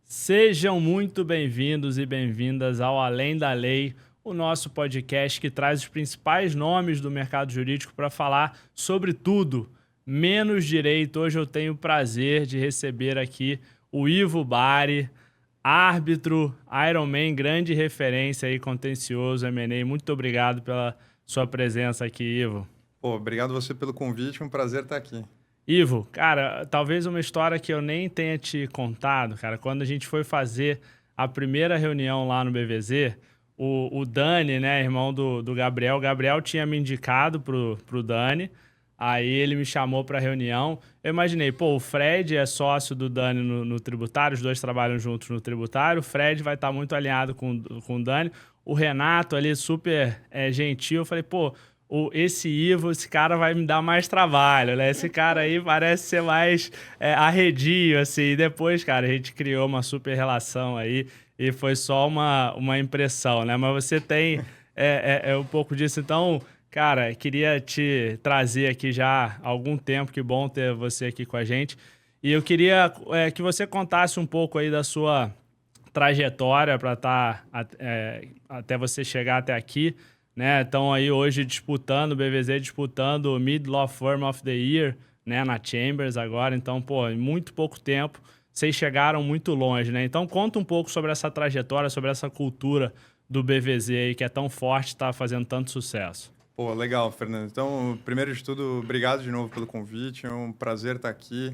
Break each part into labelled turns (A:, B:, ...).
A: Sejam muito bem-vindos e bem-vindas ao Além da Lei, o nosso podcast que traz os principais nomes do mercado jurídico para falar sobre tudo, menos direito. Hoje eu tenho o prazer de receber aqui o Ivo Bari, árbitro, Ironman, grande referência aí, contencioso, M&A. Muito obrigado pela sua presença aqui, Ivo.
B: Pô, obrigado você pelo convite, um prazer estar aqui.
A: Ivo, cara, talvez uma história que eu nem tenha te contado, cara, quando a gente foi fazer a primeira reunião lá no BVZ, o Dani, né, irmão do Gabriel, o Gabriel tinha me indicado pro Dani, aí ele me chamou pra reunião, eu imaginei, pô, o Fred é sócio do Dani no tributário, os dois trabalham juntos no tributário, o Fred vai estar muito alinhado com o Dani, o Renato ali super gentil, eu falei, pô, esse Ivo, esse cara vai me dar mais trabalho, né? Esse cara aí parece ser mais arredio, assim. E depois, cara, a gente criou uma super relação aí e foi só uma impressão, né? Mas você tem um pouco disso. Então, cara, queria te trazer aqui já há algum tempo. Que bom ter você aqui com a gente. E eu queria que você contasse um pouco aí da sua trajetória para estar até você chegar até aqui. Né, estão aí hoje disputando, o BVZ disputando o Mid Law Firm of the Year, né, na Chambers agora. Então, pô, em muito pouco tempo, vocês chegaram muito longe, né? Então, conta um pouco sobre essa trajetória, sobre essa cultura do BVZ aí, que é tão forte e está fazendo tanto sucesso.
B: Pô, legal, Fernando. Então, primeiro de tudo, obrigado de novo pelo convite. É um prazer estar aqui.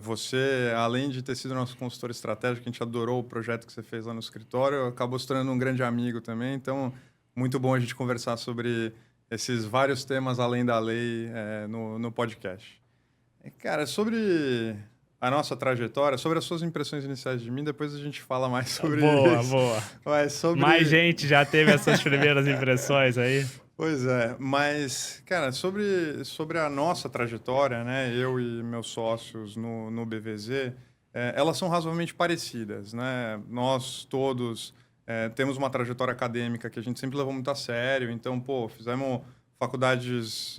B: Você, além de ter sido nosso consultor estratégico, a gente adorou o projeto que você fez lá no escritório, acabou se tornando um grande amigo também. Então, muito bom a gente conversar sobre esses vários temas além da lei no podcast. Cara, sobre a nossa trajetória, sobre as suas impressões iniciais de mim, depois a gente fala mais sobre isso.
A: Boa.
B: Mas
A: mais gente já teve essas primeiras impressões aí?
B: Pois é, mas, cara, sobre a nossa trajetória, né, eu e meus sócios no BVZ, elas são razoavelmente parecidas, né? Nós todos... temos uma trajetória acadêmica que a gente sempre levou muito a sério. Então, pô, fizemos faculdades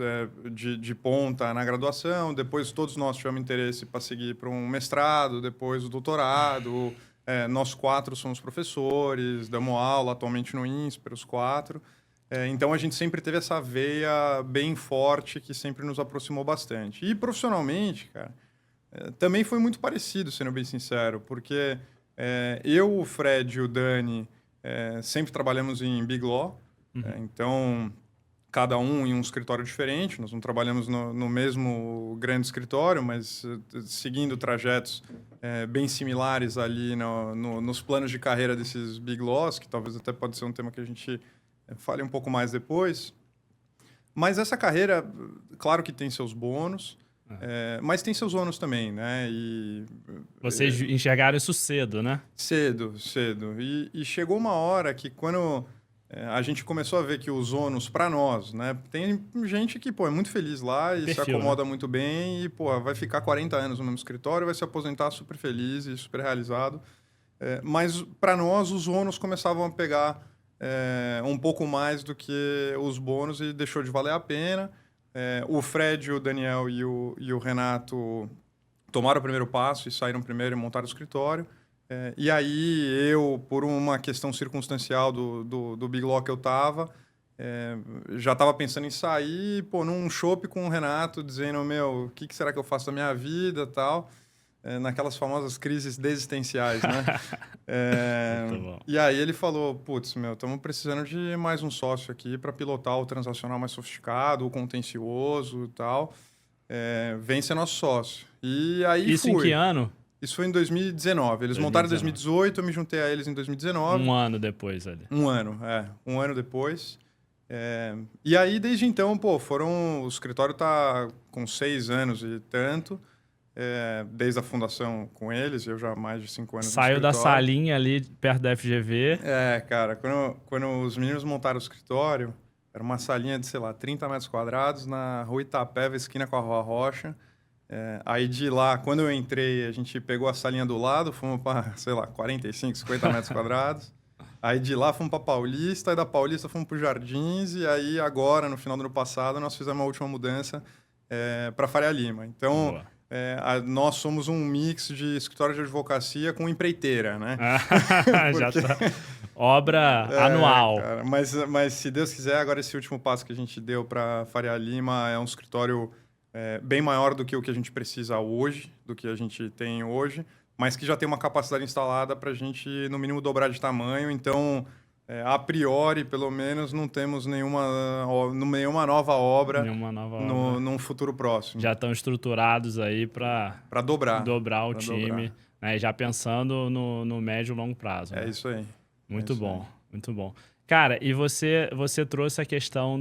B: de ponta na graduação. Depois, todos nós tivemos interesse para seguir para um mestrado, depois o doutorado. Nós quatro somos professores, damos aula atualmente no INSPER, os quatro. Então, a gente sempre teve essa veia bem forte que sempre nos aproximou bastante. E profissionalmente, cara, também foi muito parecido, sendo bem sincero, porque... eu, o Fred e o Dani sempre trabalhamos em Big Law. Então, cada um em um escritório diferente. Nós não trabalhamos no mesmo grande escritório, mas seguindo trajetos bem similares ali nos planos de carreira desses Big Laws, que talvez até pode ser um tema que a gente fale um pouco mais depois. Mas essa carreira, claro que tem seus bônus, mas tem seus ônus também, né?
A: Vocês enxergaram isso cedo, né?
B: Cedo. E chegou uma hora que quando a gente começou a ver que os ônus para nós, né? Tem gente que, pô, é muito feliz lá e se acomoda muito bem e, pô, vai ficar 40 anos no mesmo escritório, vai se aposentar super feliz e super realizado. Mas para nós os ônus começavam a pegar um pouco mais do que os bônus e deixou de valer a pena. O Fred, o Daniel e o Renato tomaram o primeiro passo e saíram primeiro e montaram o escritório. E aí eu, por uma questão circunstancial do Big Law que eu estava, já estava pensando em sair, pô, num chopp com o Renato, dizendo, meu, o que será que eu faço da minha vida e tal, naquelas famosas crises existenciais, né?
A: Muito bom.
B: E aí ele falou, putz, meu, estamos precisando de mais um sócio aqui para pilotar o transacional mais sofisticado, o contencioso e tal. Vem ser nosso sócio. E aí
A: Isso em que ano?
B: Isso foi em 2019. Eles montaram em 2018, eu me juntei a eles em 2019.
A: Um ano depois ali.
B: Um ano depois. E aí, desde então, pô, o escritório tá com 6 anos e tanto. Desde a fundação com eles, eu já há mais de 5 anos
A: Saiu da salinha ali perto da FGV.
B: Cara, quando os meninos montaram o escritório, era uma salinha de, sei lá, 30 metros quadrados na Rua Itapeva, esquina com a Rua Rocha. Aí de lá, quando eu entrei, a gente pegou a salinha do lado, fomos para, sei lá, 45, 50 metros quadrados. Aí de lá fomos para Paulista, aí da Paulista fomos para os Jardins, e aí agora, no final do ano passado, nós fizemos uma última mudança para Faria Lima. Então,
A: Boa.
B: nós somos um mix de escritório de advocacia com empreiteira, né?
A: Já
B: Porque,
A: tá. Obra anual.
B: cara, mas se Deus quiser, agora esse último passo que a gente deu para Faria Lima é um escritório bem maior do que o que a gente precisa hoje, do que a gente tem hoje, mas que já tem uma capacidade instalada para a gente, no mínimo, dobrar de tamanho. Então, a priori, pelo menos, não temos nenhuma nova obra
A: Nenhuma nova obra.
B: num futuro próximo.
A: Já estão estruturados aí para
B: dobrar
A: o time, né? Já pensando no médio e longo prazo.
B: É
A: né?
B: isso aí.
A: Muito bom, muito bom. Cara, e você trouxe a questão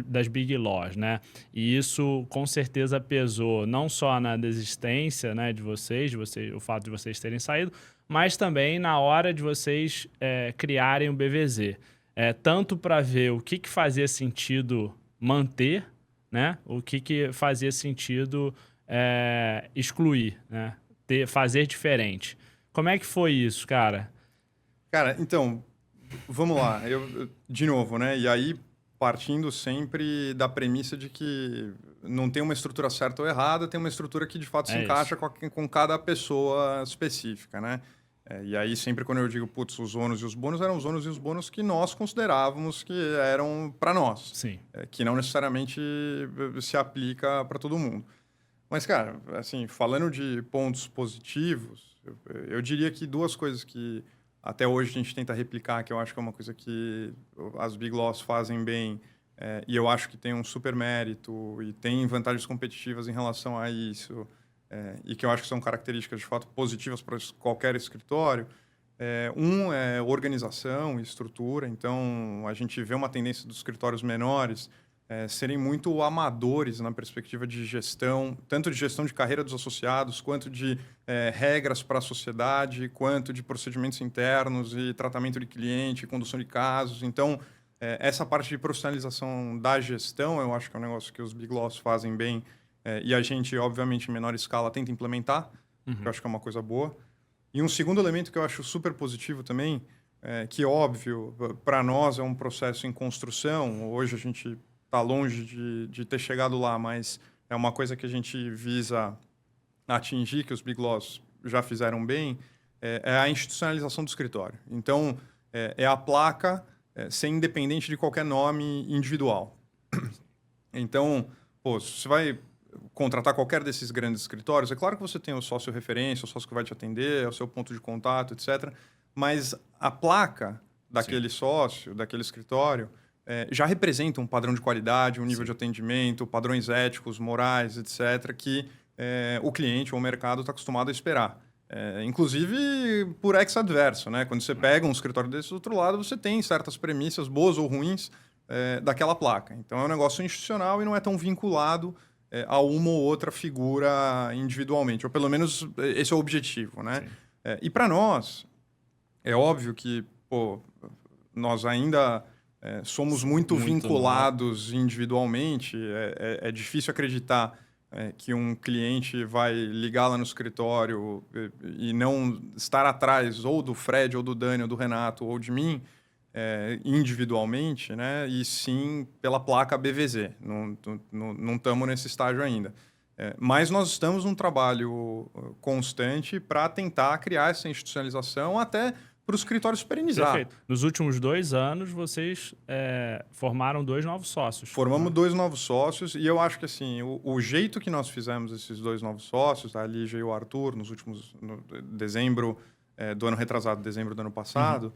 A: das Big Laws, né? E isso com certeza pesou não só na desistência, né, de vocês, o fato de vocês terem saído, mas também na hora de vocês criarem o BVZ. Tanto para ver o que fazia sentido manter, né? O que fazia sentido excluir, né? Fazer diferente. Como é que foi isso, cara?
B: Cara, então, vamos lá. De novo, né? E aí, partindo sempre da premissa de que não tem uma estrutura certa ou errada, tem uma estrutura que de fato se encaixa com cada pessoa específica, né? E aí, sempre quando eu digo, putz, os ônus e os bônus, eram os ônus e os bônus que nós considerávamos que eram para nós.
A: Sim.
B: Que não necessariamente se aplica para todo mundo. Mas, cara, assim, falando de pontos positivos, eu diria que duas coisas que até hoje a gente tenta replicar, que eu acho que é uma coisa que as Big Laws fazem bem, e eu acho que tem um super mérito e tem vantagens competitivas em relação a isso, e que eu acho que são características de fato positivas para qualquer escritório. Um é organização e estrutura, então a gente vê uma tendência dos escritórios menores serem muito amadores na perspectiva de gestão, tanto de gestão de carreira dos associados, quanto de regras para a sociedade, quanto de procedimentos internos e tratamento de cliente, condução de casos. Então, essa parte de profissionalização da gestão, eu acho que é um negócio que os Big Laws fazem bem e a gente, obviamente, em menor escala, tenta implementar, que eu acho que é uma coisa boa. E um segundo elemento que eu acho super positivo também, que, óbvio, para nós é um processo em construção. Hoje a gente está longe de ter chegado lá, mas é uma coisa que a gente visa atingir, que os Big Laws já fizeram bem, é a institucionalização do escritório. Então, é a placa ser independente de qualquer nome individual. Então, você vai contratar qualquer desses grandes escritórios, é claro que você tem o sócio referência, o sócio que vai te atender, é o seu ponto de contato, etc. Mas a placa daquele sócio, daquele escritório, já representa um padrão de qualidade, um nível de atendimento, padrões éticos, morais, etc., que o cliente ou o mercado está acostumado a esperar. Inclusive por ex-adverso, né? Quando você pega um escritório desse do outro lado, você tem certas premissas, boas ou ruins, daquela placa. Então é um negócio institucional e não é tão vinculado a uma ou outra figura individualmente, ou pelo menos esse é o objetivo, né? E para nós, é óbvio que nós ainda somos muito vinculados individualmente. É difícil acreditar que um cliente vai ligar lá no escritório e não estar atrás ou do Fred, ou do Dani, ou do Renato, ou de mim, individualmente, né? E sim pela placa BVZ. Não estamos nesse estágio ainda. Mas nós estamos num trabalho constante para tentar criar essa institucionalização até para o escritório se perenizar.
A: Perfeito. Nos últimos 2 anos, vocês formaram 2 novos sócios.
B: Formamos 2 novos sócios e eu acho que assim, o jeito que nós fizemos esses 2 novos sócios, a Lígia e o Arthur, no dezembro do ano retrasado, dezembro do ano passado,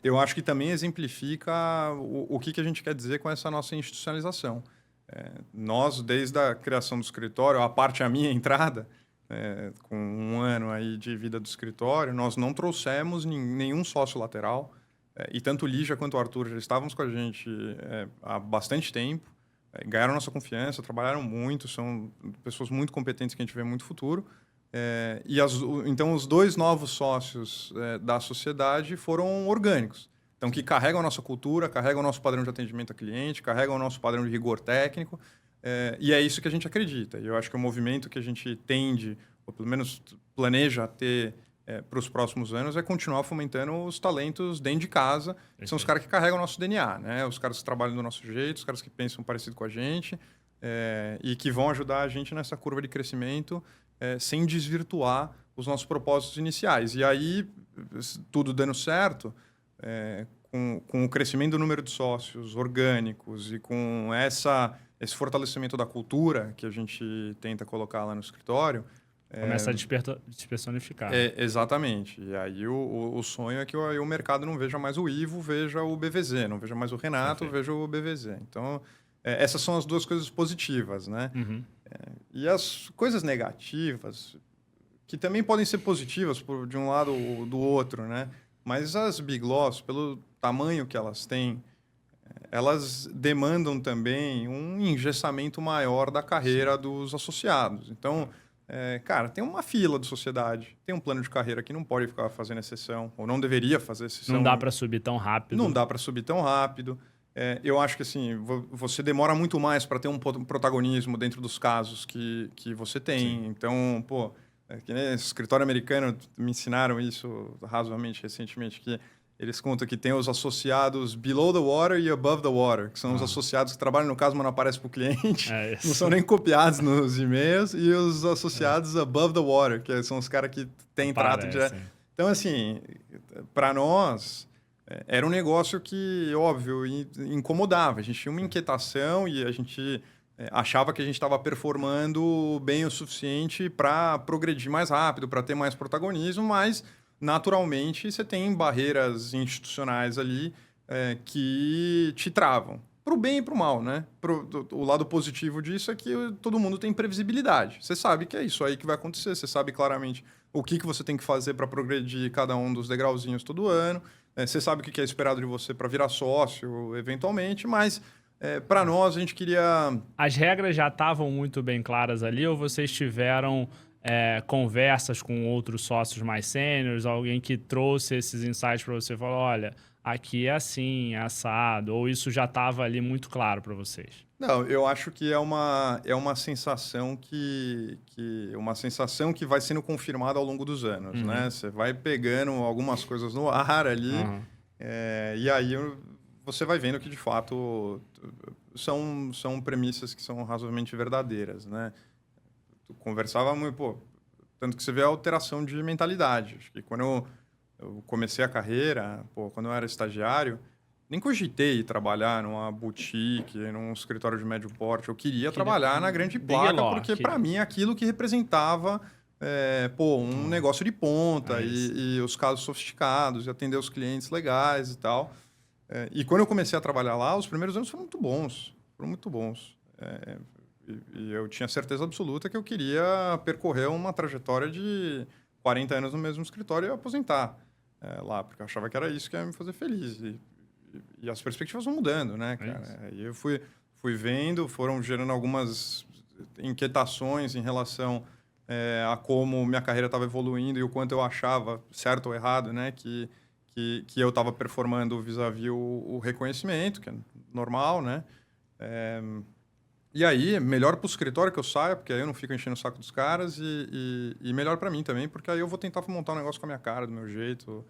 B: eu acho que também exemplifica o que a gente quer dizer com essa nossa institucionalização. Nós, desde a criação do escritório, a minha entrada, com 1 ano aí de vida do escritório, nós não trouxemos nenhum sócio lateral. E tanto o Lígia quanto o Arthur já estávamos com a gente há bastante tempo, ganharam nossa confiança, trabalharam muito, são pessoas muito competentes que a gente vê muito futuro. Então, os 2 novos sócios da sociedade foram orgânicos. Então, que carregam a nossa cultura, carregam o nosso padrão de atendimento a cliente, carregam o nosso padrão de rigor técnico. E é isso que a gente acredita. E eu acho que o movimento que a gente tende, ou pelo menos planeja ter para os próximos anos, é continuar fomentando os talentos dentro de casa, que são os caras que carregam o nosso DNA, né? Os caras que trabalham do nosso jeito, os caras que pensam parecido com a gente. e que vão ajudar a gente nessa curva de crescimento sem desvirtuar os nossos propósitos iniciais. E aí, tudo dando certo, com o crescimento do número de sócios orgânicos e com esse fortalecimento da cultura que a gente tenta colocar lá no escritório...
A: Começa a despersonificar.
B: Exatamente. E aí o sonho é que o mercado não veja mais o Ivo, veja o BVZ, não veja mais o Renato,
A: Perfeito.
B: veja o BVZ. Então, essas são as duas coisas positivas, né?
A: Uhum.
B: E as coisas negativas, que também podem ser positivas de um lado ou do outro, né? Mas as Big Loss, pelo tamanho que elas têm, elas demandam também um engessamento maior da carreira dos associados. Então, cara, tem uma fila de sociedade, tem um plano de carreira que não pode ficar fazendo exceção, ou não deveria fazer exceção.
A: Não dá para subir tão rápido.
B: Não dá para subir tão rápido. Eu acho que assim, você demora muito mais para ter um protagonismo dentro dos casos que você tem. Sim. Então, pô, que nem esse escritório americano, me ensinaram isso razoavelmente recentemente, que eles contam que tem os associados below the water e above the water, que são os associados que trabalham no caso, mas não aparecem para o cliente, não são nem copiados nos e-mails, e os associados above the water, que são os caras que têm trato direto. Então, assim, para nós, era um negócio que, óbvio, incomodava. A gente tinha uma inquietação e a gente achava que a gente estava performando bem o suficiente para progredir mais rápido, para ter mais protagonismo, mas naturalmente você tem barreiras institucionais ali que te travam. Para o bem e para o mal, né? O lado positivo disso é que todo mundo tem previsibilidade. Você sabe que é isso aí que vai acontecer. Você sabe claramente o que você tem que fazer para progredir cada um dos degrauzinhos todo ano. Você sabe o que é esperado de você para virar sócio, eventualmente, mas para nós a gente queria...
A: As regras já estavam muito bem claras ali ou vocês tiveram conversas com outros sócios mais sêniores, alguém que trouxe esses insights para você e falou, olha, aqui é assim, é assado, ou isso já estava ali muito claro para vocês?
B: Não, eu acho que é uma sensação uma sensação que vai sendo confirmada ao longo dos anos, né? Você vai pegando algumas coisas no ar ali, e aí você vai vendo que de fato são premissas que são razoavelmente verdadeiras, né? Tu conversava muito, tanto que você vê a alteração de mentalidade. Acho que quando eu comecei a carreira, quando eu era estagiário, nem cogitei trabalhar numa boutique, num escritório de médio porte. Eu queria trabalhar na grande placa, porque para mim é aquilo que representava um negócio de ponta e os casos sofisticados, e atender os clientes legais e tal. E quando eu comecei a trabalhar lá, os primeiros anos foram muito bons. Foram muito bons. E eu tinha certeza absoluta que eu queria percorrer uma trajetória de 40 anos no mesmo escritório e aposentar lá, porque eu achava que era isso que ia me fazer feliz. E as perspectivas vão mudando, né, cara? E eu fui vendo, foram gerando algumas inquietações em relação a como minha carreira estava evoluindo e o quanto eu achava, certo ou errado, né, que eu estava performando vis-à-vis o reconhecimento, que é normal, né? E aí, melhor para o escritório que eu saia, porque aí eu não fico enchendo o saco dos caras, e melhor para mim também, porque aí eu vou tentar montar um negócio com a minha cara, do meu jeito.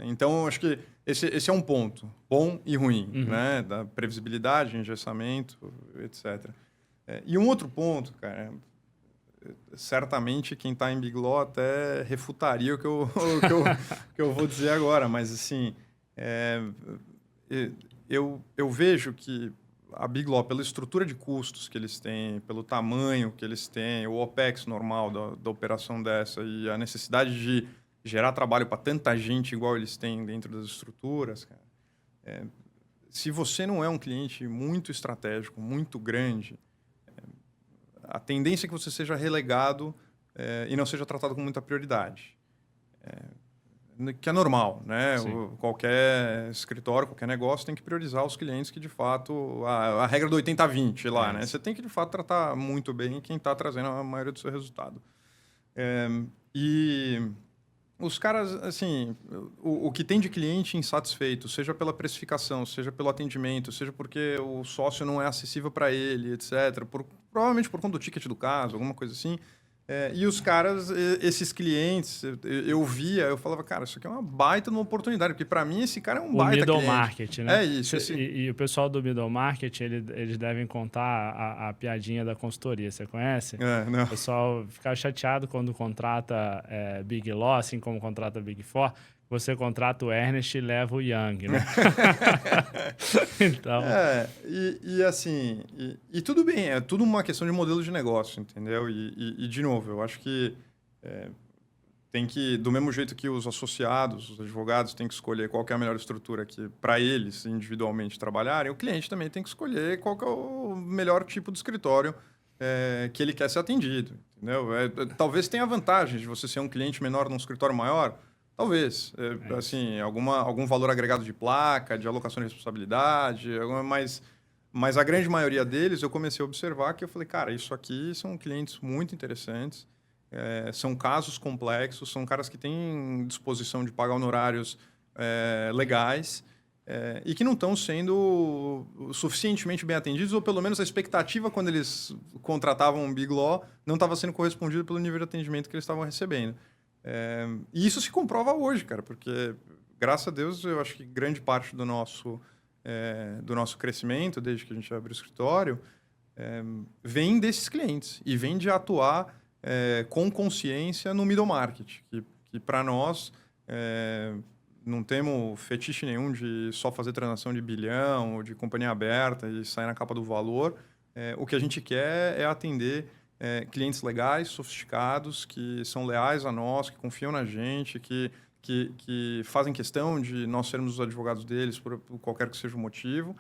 B: Então, acho que esse é um ponto, bom e ruim, né? Da previsibilidade, engessamento, etc. E um outro ponto, cara, certamente quem está em Big Law até refutaria o que eu vou dizer agora, mas assim, eu vejo que a Big Law, pela estrutura de custos que eles têm, pelo tamanho que eles têm, o OPEX normal da operação dessa e a necessidade de gerar trabalho para tanta gente igual eles têm dentro das estruturas, cara, se você não é um cliente muito estratégico, muito grande, a tendência é que você seja relegado e não seja tratado com muita prioridade. Que é normal, né? Qualquer escritório, qualquer negócio tem que priorizar os clientes que, de fato... A regra do 80-20 lá, né? Você tem que, de fato, tratar muito bem quem está trazendo a maioria do seu resultado. E os caras, assim... O que tem de cliente insatisfeito, seja pela precificação, seja pelo atendimento, seja porque o sócio não é acessível para ele, etc. Provavelmente por conta do ticket do caso, alguma coisa assim... E os caras, esses clientes, eu via, eu falava, cara, isso aqui é uma baita de uma oportunidade, porque para mim esse cara é um
A: O
B: baita
A: middle
B: cliente.
A: market, né?
B: É isso.
A: E o pessoal do middle market, eles devem contar a piadinha da consultoria. Você conhece?
B: Não.
A: O pessoal fica chateado quando contrata Big Law, assim como contrata Big Four. Você contrata o Ernest e leva o Young, né? Então...
B: assim, tudo bem, é tudo uma questão de modelo de negócio, entendeu? De novo, eu acho que tem que, do mesmo jeito que os associados, os advogados têm que escolher qual que é a melhor estrutura que para eles individualmente trabalharem, o cliente também tem que escolher qual que é o melhor tipo de escritório que ele quer ser atendido, entendeu? Talvez tenha vantagem de você ser um cliente menor num escritório maior, talvez, assim, algum valor agregado de placa, de alocação de responsabilidade, mas a grande maioria deles eu comecei a observar que eu falei, cara, isso aqui são clientes muito interessantes, são casos complexos, são caras que têm disposição de pagar honorários legais e que não estão sendo suficientemente bem atendidos, ou pelo menos a expectativa quando eles contratavam um Big Law não estava sendo correspondida pelo nível de atendimento que eles estavam recebendo. E isso se comprova hoje, cara, porque, graças a Deus, eu acho que grande parte do nosso crescimento, desde que a gente abriu o escritório, vem desses clientes e vem de atuar com consciência no middle market, que para nós não temos fetiche nenhum de só fazer transação de bilhão ou de companhia aberta e sair na capa do valor. O que a gente quer é atender clientes legais, sofisticados, que são leais a nós, que confiam na gente, que fazem questão de nós sermos os advogados deles por qualquer que seja o motivo.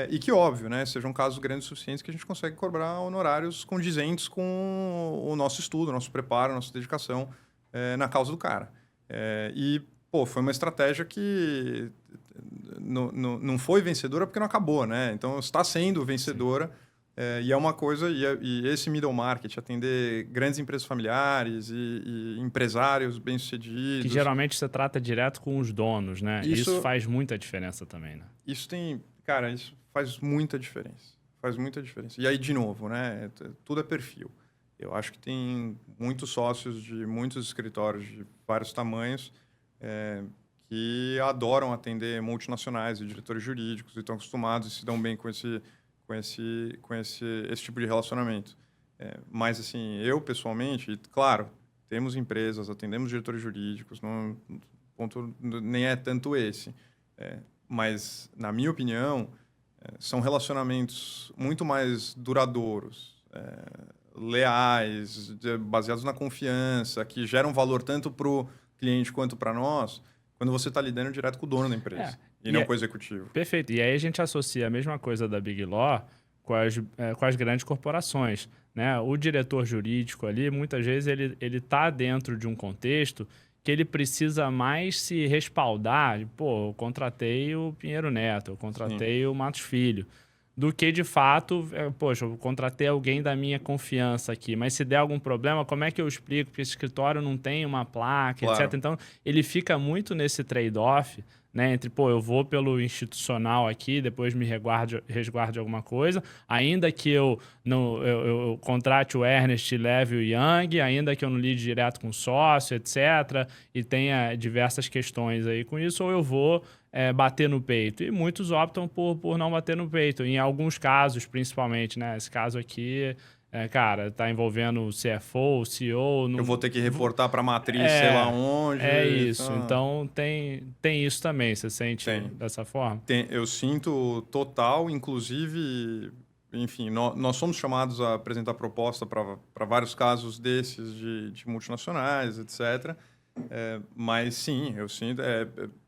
B: E que, óbvio, né, sejam casos grandes o suficientes que a gente consegue cobrar honorários condizentes com o nosso estudo, o nosso preparo, a nossa dedicação na causa do cara. Foi uma estratégia que não foi vencedora porque não acabou, né? Então, está sendo vencedora. E é uma coisa... E esse middle market, atender grandes empresas familiares e empresários bem-sucedidos...
A: Que geralmente você trata direto com os donos, né? Isso faz muita diferença também, né?
B: Isso faz muita diferença. Faz muita diferença. E aí, de novo, né? Tudo é perfil. Eu acho que tem muitos sócios de muitos escritórios de vários tamanhos que adoram atender multinacionais e diretores jurídicos e estão acostumados e se dão bem com esse tipo de relacionamento. Mas, assim, eu, pessoalmente, claro, temos empresas, atendemos diretores jurídicos, o ponto nem é tanto esse. Mas, na minha opinião, são relacionamentos muito mais duradouros, leais, baseados na confiança, que geram valor tanto para o cliente quanto para nós, quando você está lidando direto com o dono da empresa e não com o executivo.
A: Perfeito. E aí a gente associa a mesma coisa da Big Law com as grandes corporações, né? O diretor jurídico ali, muitas vezes, ele está dentro de um contexto que ele precisa mais se respaldar. Pô, eu contratei o Pinheiro Neto, eu contratei o Matos Filho, do que, de fato, poxa, eu contratei alguém da minha confiança aqui, mas se der algum problema, como é que eu explico? Porque esse escritório não tem uma placa,
B: claro,
A: etc. Então, ele fica muito nesse trade-off, né, entre, pô, eu vou pelo institucional aqui, depois me resguarde alguma coisa, ainda que eu contrate o Ernest, leve o Young, ainda que eu não lide direto com o sócio, etc., e tenha diversas questões aí com isso, ou eu vou bater no peito. E muitos optam por não bater no peito. Em alguns casos, principalmente, né? Esse caso aqui, cara, tá envolvendo o CFO, o CEO...
B: Eu vou ter que reportar para a matriz, sei lá onde.
A: É isso. Então, tem isso também. Você sente dessa forma?
B: Eu sinto total, inclusive... Enfim, nós somos chamados a apresentar proposta para vários casos desses de multinacionais, etc., mas sim, eu sinto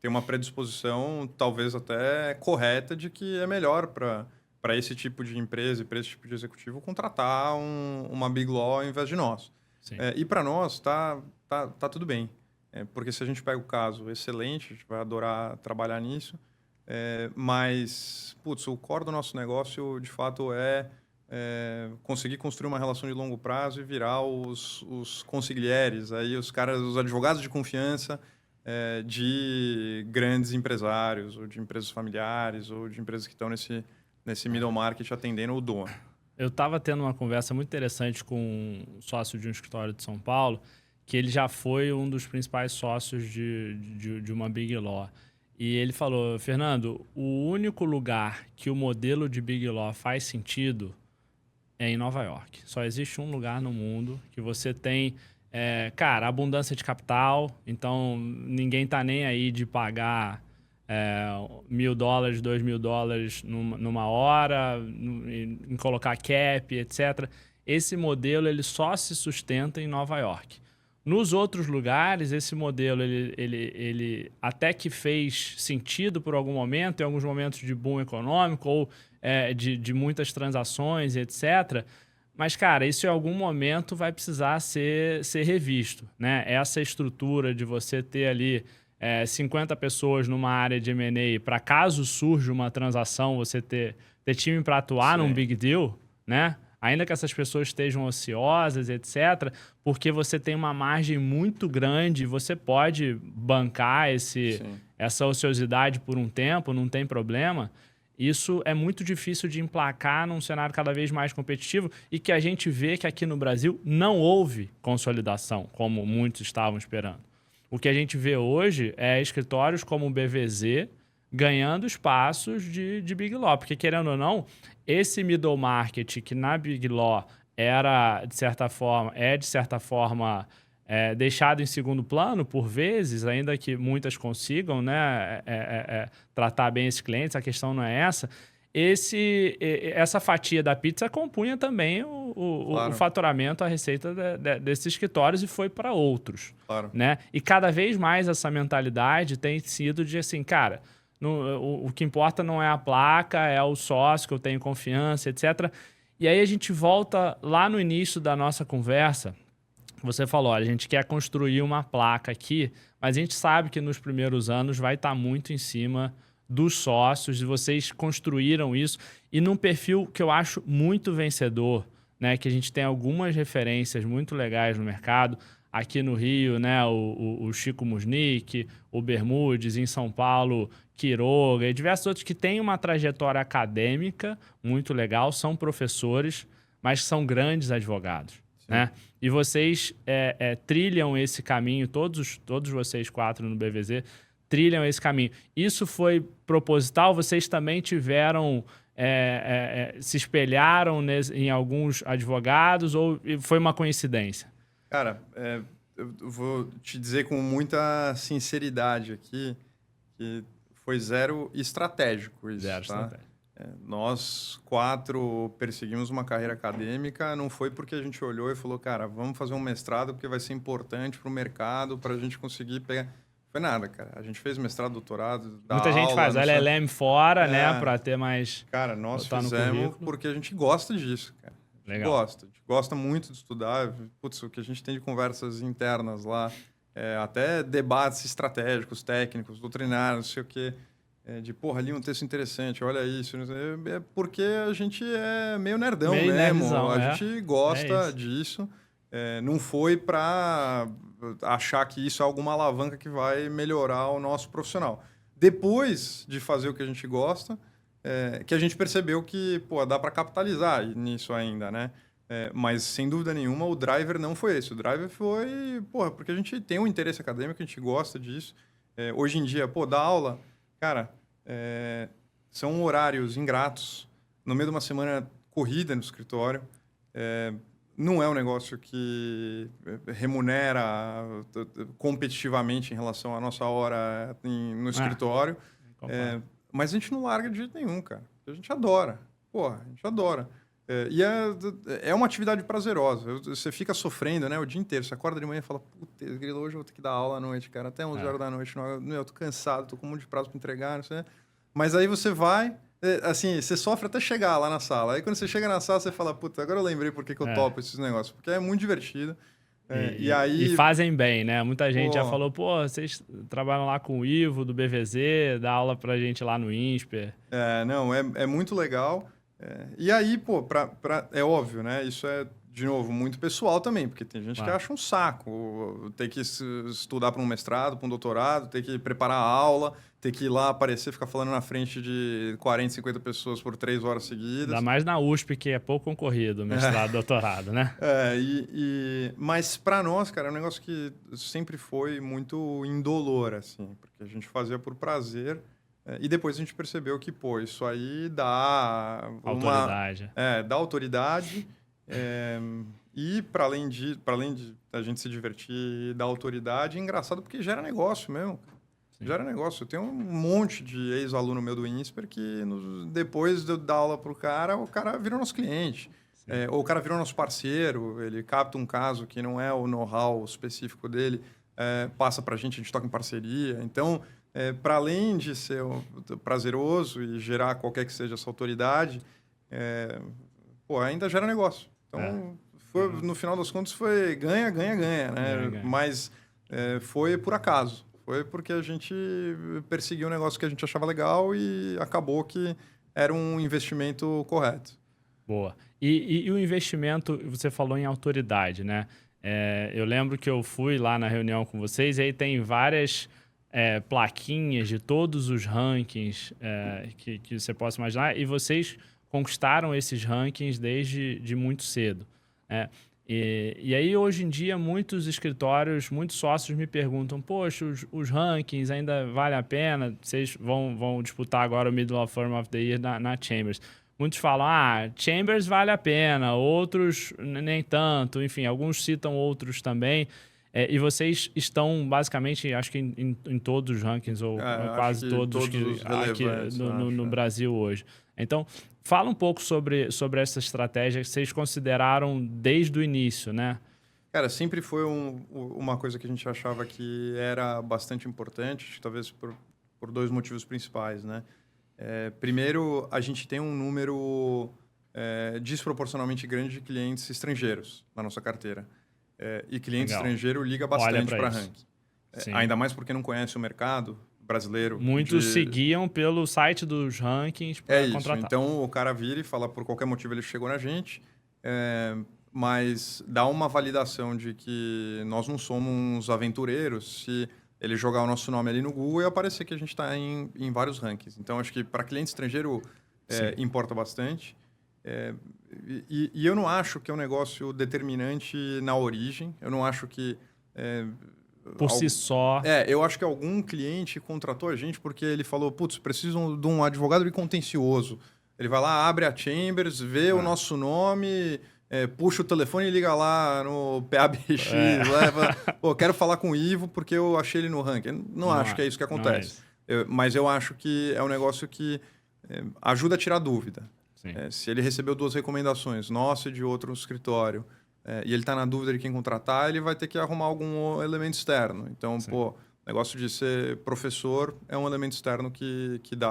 B: tem uma predisposição talvez até correta de que é melhor para esse tipo de empresa e para esse tipo de executivo contratar uma Big Law ao invés de nós. E para nós tá tudo bem, porque se a gente pega o caso excelente, a gente vai adorar trabalhar nisso, mas putz, o core do nosso negócio de fato conseguir construir uma relação de longo prazo e virar os consiglieres, aí os advogados de confiança de grandes empresários, ou de empresas familiares, ou de empresas que estão nesse middle market atendendo o dono.
A: Eu estava tendo uma conversa muito interessante com um sócio de um escritório de São Paulo, que ele já foi um dos principais sócios de uma Big Law. E ele falou, Fernando, o único lugar que o modelo de Big Law faz sentido é em Nova York. Só existe um lugar no mundo que você tem, cara, abundância de capital, então ninguém tá nem aí de pagar $1.000, $2.000 numa hora, em colocar cap, etc. Esse modelo ele só se sustenta em Nova York. Nos outros lugares, esse modelo ele até que fez sentido por algum momento, em alguns momentos de boom econômico ou de muitas transações, etc. Mas, cara, isso em algum momento vai precisar ser revisto, né? Essa estrutura de você ter ali 50 pessoas numa área de M&A para caso surja uma transação, você ter time para atuar num big deal, né? Ainda que essas pessoas estejam ociosas, etc., porque você tem uma margem muito grande, você pode bancar essa ociosidade por um tempo, não tem problema. Isso é muito difícil de emplacar num cenário cada vez mais competitivo e que a gente vê que aqui no Brasil não houve consolidação, como muitos estavam esperando. O que a gente vê hoje é escritórios como o BVZ ganhando espaços de Big Law, porque querendo ou não, esse middle market que na Big Law era, de certa forma, deixado em segundo plano, por vezes, ainda que muitas consigam, né, tratar bem esses clientes, a questão não é essa. Essa fatia da pizza compunha também o faturamento, a receita desses escritórios e foi para outros.
B: Claro.
A: Né? E cada vez mais essa mentalidade tem sido de assim, cara, o que importa não é a placa, é o sócio que eu tenho confiança, etc. E aí a gente volta lá no início da nossa conversa. Você falou, olha, a gente quer construir uma placa aqui, mas a gente sabe que nos primeiros anos vai estar muito em cima dos sócios, e vocês construíram isso, e num perfil que eu acho muito vencedor, né? Que a gente tem algumas referências muito legais no mercado. Aqui no Rio, né, o Chico Musnick, o Bermudes, em São Paulo, Quiroga e diversos outros que têm uma trajetória acadêmica muito legal, são professores, mas são grandes advogados. Né? E vocês trilham esse caminho, todos vocês 4 no BVZ, trilham esse caminho. Isso foi proposital? Vocês também tiveram... se espelharam em alguns advogados ou foi uma coincidência?
B: Cara, eu vou te dizer com muita sinceridade aqui que foi zero estratégico isso,
A: Zero
B: tá?
A: estratégico.
B: Nós 4 perseguimos uma carreira acadêmica, não foi porque a gente olhou e falou, cara, vamos fazer um mestrado porque vai ser importante para o mercado, para a gente conseguir pegar... Foi nada, cara. A gente fez mestrado, doutorado,
A: muita gente faz LLM fora, né, para ter mais...
B: Cara, nós fizemos porque a gente gosta disso, cara.
A: Legal.
B: A gente gosta muito de estudar. Putz, o que a gente tem de conversas internas lá, até debates estratégicos, técnicos, doutrinários, não sei o quê, de, porra, ali um texto interessante, olha isso. É porque a gente é meio nerdão mesmo.
A: Nerdzão,
B: a gente gosta disso. Não foi para achar que isso é alguma alavanca que vai melhorar o nosso profissional. Depois de fazer o que a gente gosta... que a gente percebeu que, pô, dá para capitalizar nisso ainda, né? Mas, sem dúvida nenhuma, o driver não foi esse. O driver foi, pô, porque a gente tem um interesse acadêmico, a gente gosta disso. Hoje em dia, pô, dar aula, cara, são horários ingratos, no meio de uma semana corrida no escritório. Não é um negócio que remunera competitivamente em relação à nossa hora no escritório. Mas a gente não larga de jeito nenhum, cara. A gente adora. Porra, a gente adora. E é uma atividade prazerosa. Você fica sofrendo, né, o dia inteiro. Você acorda de manhã e fala, puta, grilo, hoje eu vou ter que dar aula à noite, cara. Até 11 horas da noite. Eu tô cansado, tô com um monte de prazo para entregar, não sei. Mas aí você vai... assim, você sofre até chegar lá na sala. Aí quando você chega na sala, você fala, puta, agora eu lembrei por que eu topo esses negócios. Porque é muito divertido.
A: E fazem bem, né? Muita gente já falou, pô, vocês trabalham lá com o Ivo, do BVZ, dá aula pra gente lá no INSPER.
B: Não, é muito legal. E aí, pô, é óbvio, né? Isso é, de novo, muito pessoal também, porque tem gente que acha um saco ter que estudar para um mestrado, para um doutorado, ter que preparar a aula, ter que ir lá aparecer, ficar falando na frente de 40, 50 pessoas por 3 horas seguidas.
A: Ainda mais na USP, que é pouco concorrido, mestrado, doutorado, né?
B: Mas para nós, cara, é um negócio que sempre foi muito indolor, assim, porque a gente fazia por prazer. E depois a gente percebeu que, pô, isso aí dá
A: autoridade.
B: Dá autoridade. E para além de a gente se divertir e dar autoridade, é engraçado porque gera negócio mesmo. Sim. Gera negócio. Eu tenho um monte de ex-aluno meu do INSPER que depois de eu dar aula o cara virou nosso cliente. Ou o cara virou nosso parceiro, ele capta um caso que não é o know-how específico dele, passa para a gente toca em parceria. Então, para além de ser prazeroso e gerar qualquer que seja essa autoridade, ainda gera negócio. Então, no final das contas, foi ganha, ganha, ganha, né? Ganha. Mas foi por acaso. Foi porque a gente perseguiu um negócio que a gente achava legal e acabou que era um investimento correto.
A: Boa. E o investimento, você falou em autoridade, né? Eu lembro que eu fui lá na reunião com vocês e aí tem várias plaquinhas de todos os rankings que você possa imaginar e vocês conquistaram esses rankings desde muito cedo. E aí, hoje em dia, muitos escritórios, muitos sócios me perguntam, poxa, os rankings ainda vale a pena? Vocês vão disputar agora o Middle of Firm of the Year na Chambers. Muitos falam, Chambers vale a pena, outros nem tanto, enfim, alguns citam outros também. E vocês estão, basicamente, acho que em todos os rankings, ou quase todos aqui no Brasil hoje. Então, fala um pouco sobre essa estratégia que vocês consideraram desde o início, né?
B: Cara, sempre foi uma coisa que a gente achava que era bastante importante, talvez por dois motivos principais, né? Primeiro, a gente tem um número desproporcionalmente grande de clientes estrangeiros na nossa carteira. E cliente estrangeiro liga bastante para ranking. Ainda mais porque não conhece o mercado brasileiro.
A: Muitos seguiam pelo site dos rankings para contratar.
B: Então, o cara vira e fala, por qualquer motivo ele chegou na gente, mas dá uma validação de que nós não somos aventureiros se ele jogar o nosso nome ali no Google e aparecer que a gente está em vários rankings. Então, acho que para cliente estrangeiro importa bastante. E eu não acho que é um negócio determinante na origem. Eu não acho que...
A: por si só.
B: Eu acho que algum cliente contratou a gente porque ele falou, putz, preciso de um advogado de contencioso. Ele vai lá, abre a Chambers, vê o nosso nome, puxa o telefone e liga lá no PABX, leva, quero falar com o Ivo porque eu achei ele no ranking. Eu não acho que é isso que acontece. Mas eu acho que é um negócio que ajuda a tirar dúvida. Se ele recebeu 2 recomendações, nossa e de outro escritório, e ele está na dúvida de quem contratar, ele vai ter que arrumar algum elemento externo. Então, o negócio de ser professor é um elemento externo que dá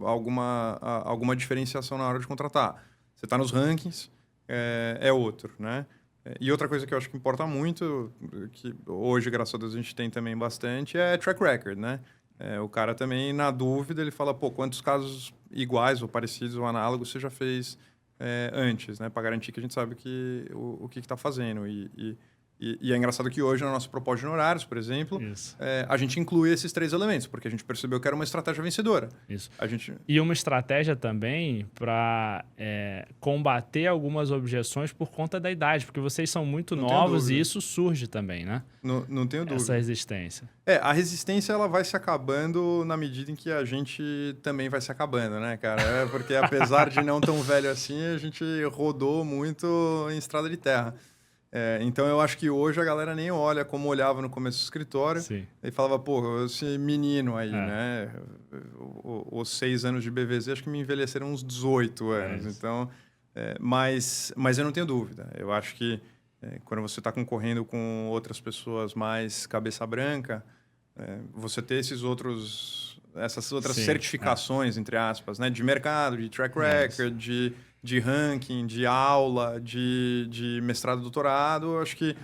B: alguma diferenciação na hora de contratar. Você está nos rankings, é outro, né? E outra coisa que eu acho que importa muito, que hoje, graças a Deus, a gente tem também bastante, é track record, né? O cara também, na dúvida, ele fala, quantos casos iguais ou parecidos ou análogos você já fez antes, né? Para garantir que a gente sabe o que está fazendo. E é engraçado que hoje, na nossa proposta de honorários, por exemplo, a gente inclui esses 3 elementos, porque a gente percebeu que era uma estratégia vencedora.
A: Isso. E uma estratégia também para combater algumas objeções por conta da idade, porque vocês são muito novos e isso surge também, né?
B: Não tenho dúvida.
A: Essa resistência.
B: A resistência ela vai se acabando na medida em que a gente também vai se acabando, né, cara? Porque apesar de não tão velho assim, a gente rodou muito em estrada de terra. Então, eu acho que hoje a galera nem olha como olhava no começo do escritório.
A: Sim.
B: E falava, esse menino aí, né? Os 6 anos de BVZ, acho que me envelheceram uns 18 anos. Então, mas eu não tenho dúvida. Eu acho que quando você está concorrendo com outras pessoas mais cabeça branca, você ter essas outras certificações, entre aspas, né? De mercado, de track record, de ranking, de aula, de mestrado e doutorado, acho que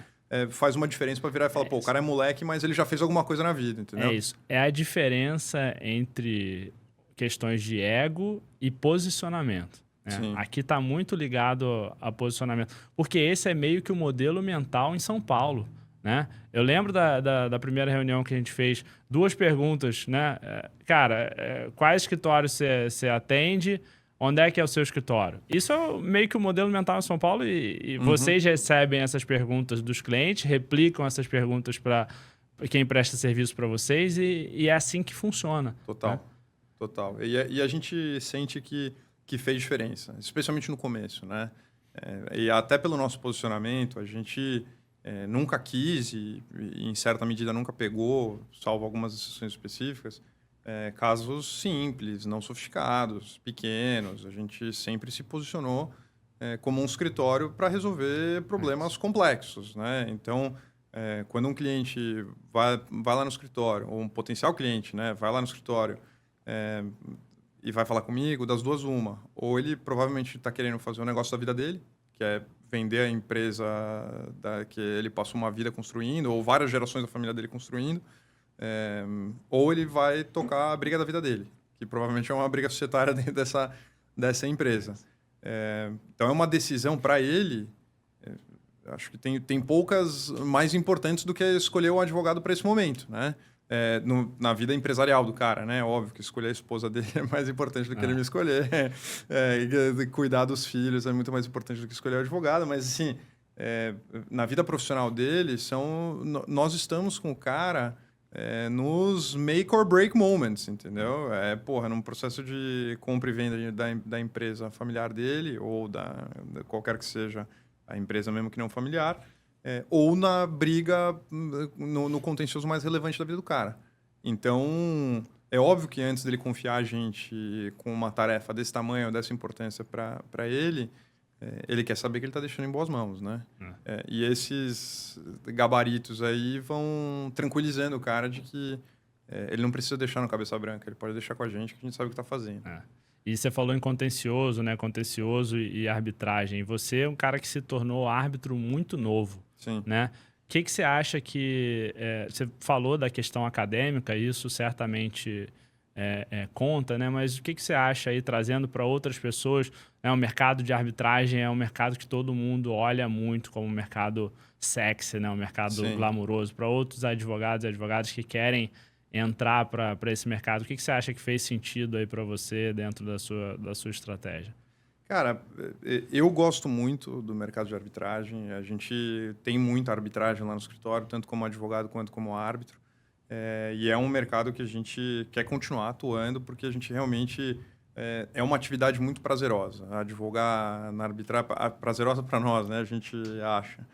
B: faz uma diferença para virar e falar, o cara é moleque, mas ele já fez alguma coisa na vida, entendeu?
A: É isso. É a diferença entre questões de ego e posicionamento.
B: Sim.
A: Aqui está muito ligado a posicionamento. Porque esse é meio que o modelo mental em São Paulo, né? Eu lembro da primeira reunião que a gente fez, 2 perguntas, né? Cara, quais escritórios você atende? Onde é que é o seu escritório? Isso é meio que o modelo mental em São Paulo e vocês recebem essas perguntas dos clientes, replicam essas perguntas para quem presta serviço para vocês e é assim que funciona.
B: Total,
A: né?
B: total. E a gente sente que fez diferença, especialmente no começo, né? E até pelo nosso posicionamento, a gente nunca quis e, em certa medida, nunca pegou, salvo algumas exceções específicas, casos simples, não sofisticados, pequenos. A gente sempre se posicionou como um escritório para resolver problemas complexos, né? Então, quando um cliente vai lá no escritório, ou um potencial cliente, né, vai lá no escritório e vai falar comigo, das duas uma. Ou ele provavelmente está querendo fazer um negócio da vida dele, que é vender a empresa que ele passou uma vida construindo, ou várias gerações da família dele construindo, ou ele vai tocar a briga da vida dele, que provavelmente é uma briga societária dentro dessa empresa. Então, é uma decisão para ele. Acho que tem poucas mais importantes do que escolher um advogado para esse momento, né? Na vida empresarial do cara, né? Óbvio que escolher a esposa dele é mais importante do que ele me escolher. E cuidar dos filhos é muito mais importante do que escolher o advogado. Mas, assim, na vida profissional dele, nós estamos com o cara nos make or break moments, entendeu? Num processo de compra e venda da empresa familiar dele ou da qualquer que seja a empresa mesmo que não familiar, ou na briga, no contencioso mais relevante da vida do cara. Então, é óbvio que antes dele confiar a gente com uma tarefa desse tamanho, dessa importância para ele, ele quer saber que ele está deixando em boas mãos, né? E esses gabaritos aí vão tranquilizando o cara de que ele não precisa deixar no cabeça branca, ele pode deixar com a gente, que a gente sabe o que está fazendo.
A: E você falou em contencioso, né? Contencioso e arbitragem. Você é um cara que se tornou árbitro muito novo.
B: Sim.
A: Né? O que você acha que... você falou da questão acadêmica, isso certamente conta, né? Mas o que você acha aí, trazendo para outras pessoas? O mercado de arbitragem é um mercado que todo mundo olha muito como um mercado sexy, né? Um mercado glamuroso. Para outros advogados e advogadas que querem entrar para esse mercado, o que você acha que fez sentido aí para você dentro da sua estratégia?
B: Cara, eu gosto muito do mercado de arbitragem. A gente tem muita arbitragem lá no escritório, tanto como advogado quanto como árbitro. E é um mercado que a gente quer continuar atuando, porque a gente realmente é uma atividade muito prazerosa. Advogar na arbitragem, prazerosa para nós, né? A gente acha.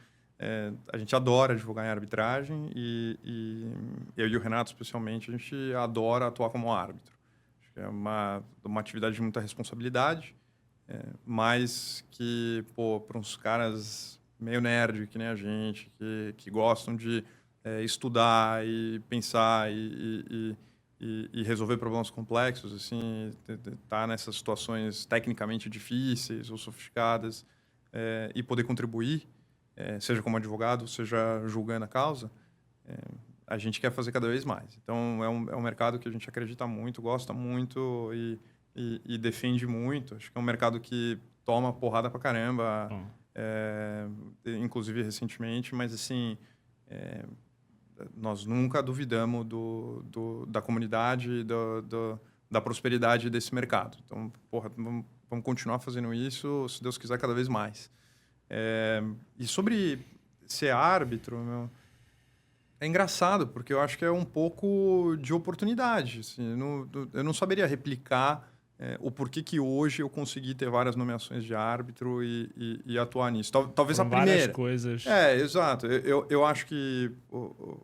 B: A gente adora advogar em arbitragem e eu e o Renato, especialmente, a gente adora atuar como árbitro. Acho que é uma atividade de muita responsabilidade, mas que, para uns caras meio nerd, que nem a gente, que gostam de estudar e pensar e resolver problemas complexos, assim, tá nessas situações tecnicamente difíceis ou sofisticadas e poder contribuir, seja como advogado, seja julgando a causa, a gente quer fazer cada vez mais. Então, é um mercado que a gente acredita muito, gosta muito e defende muito. Acho que é um mercado que toma porrada pra caramba, inclusive recentemente, mas assim, nós nunca duvidamos da comunidade e da prosperidade desse mercado. Então, vamos continuar fazendo isso, se Deus quiser, cada vez mais. E sobre ser árbitro, é engraçado, porque eu acho que é um pouco de oportunidade. Assim, eu não saberia replicar o porquê que hoje eu consegui ter várias nomeações de árbitro e atuar nisso. Talvez
A: Foram
B: a primeira.
A: Várias coisas.
B: Exato. Eu acho que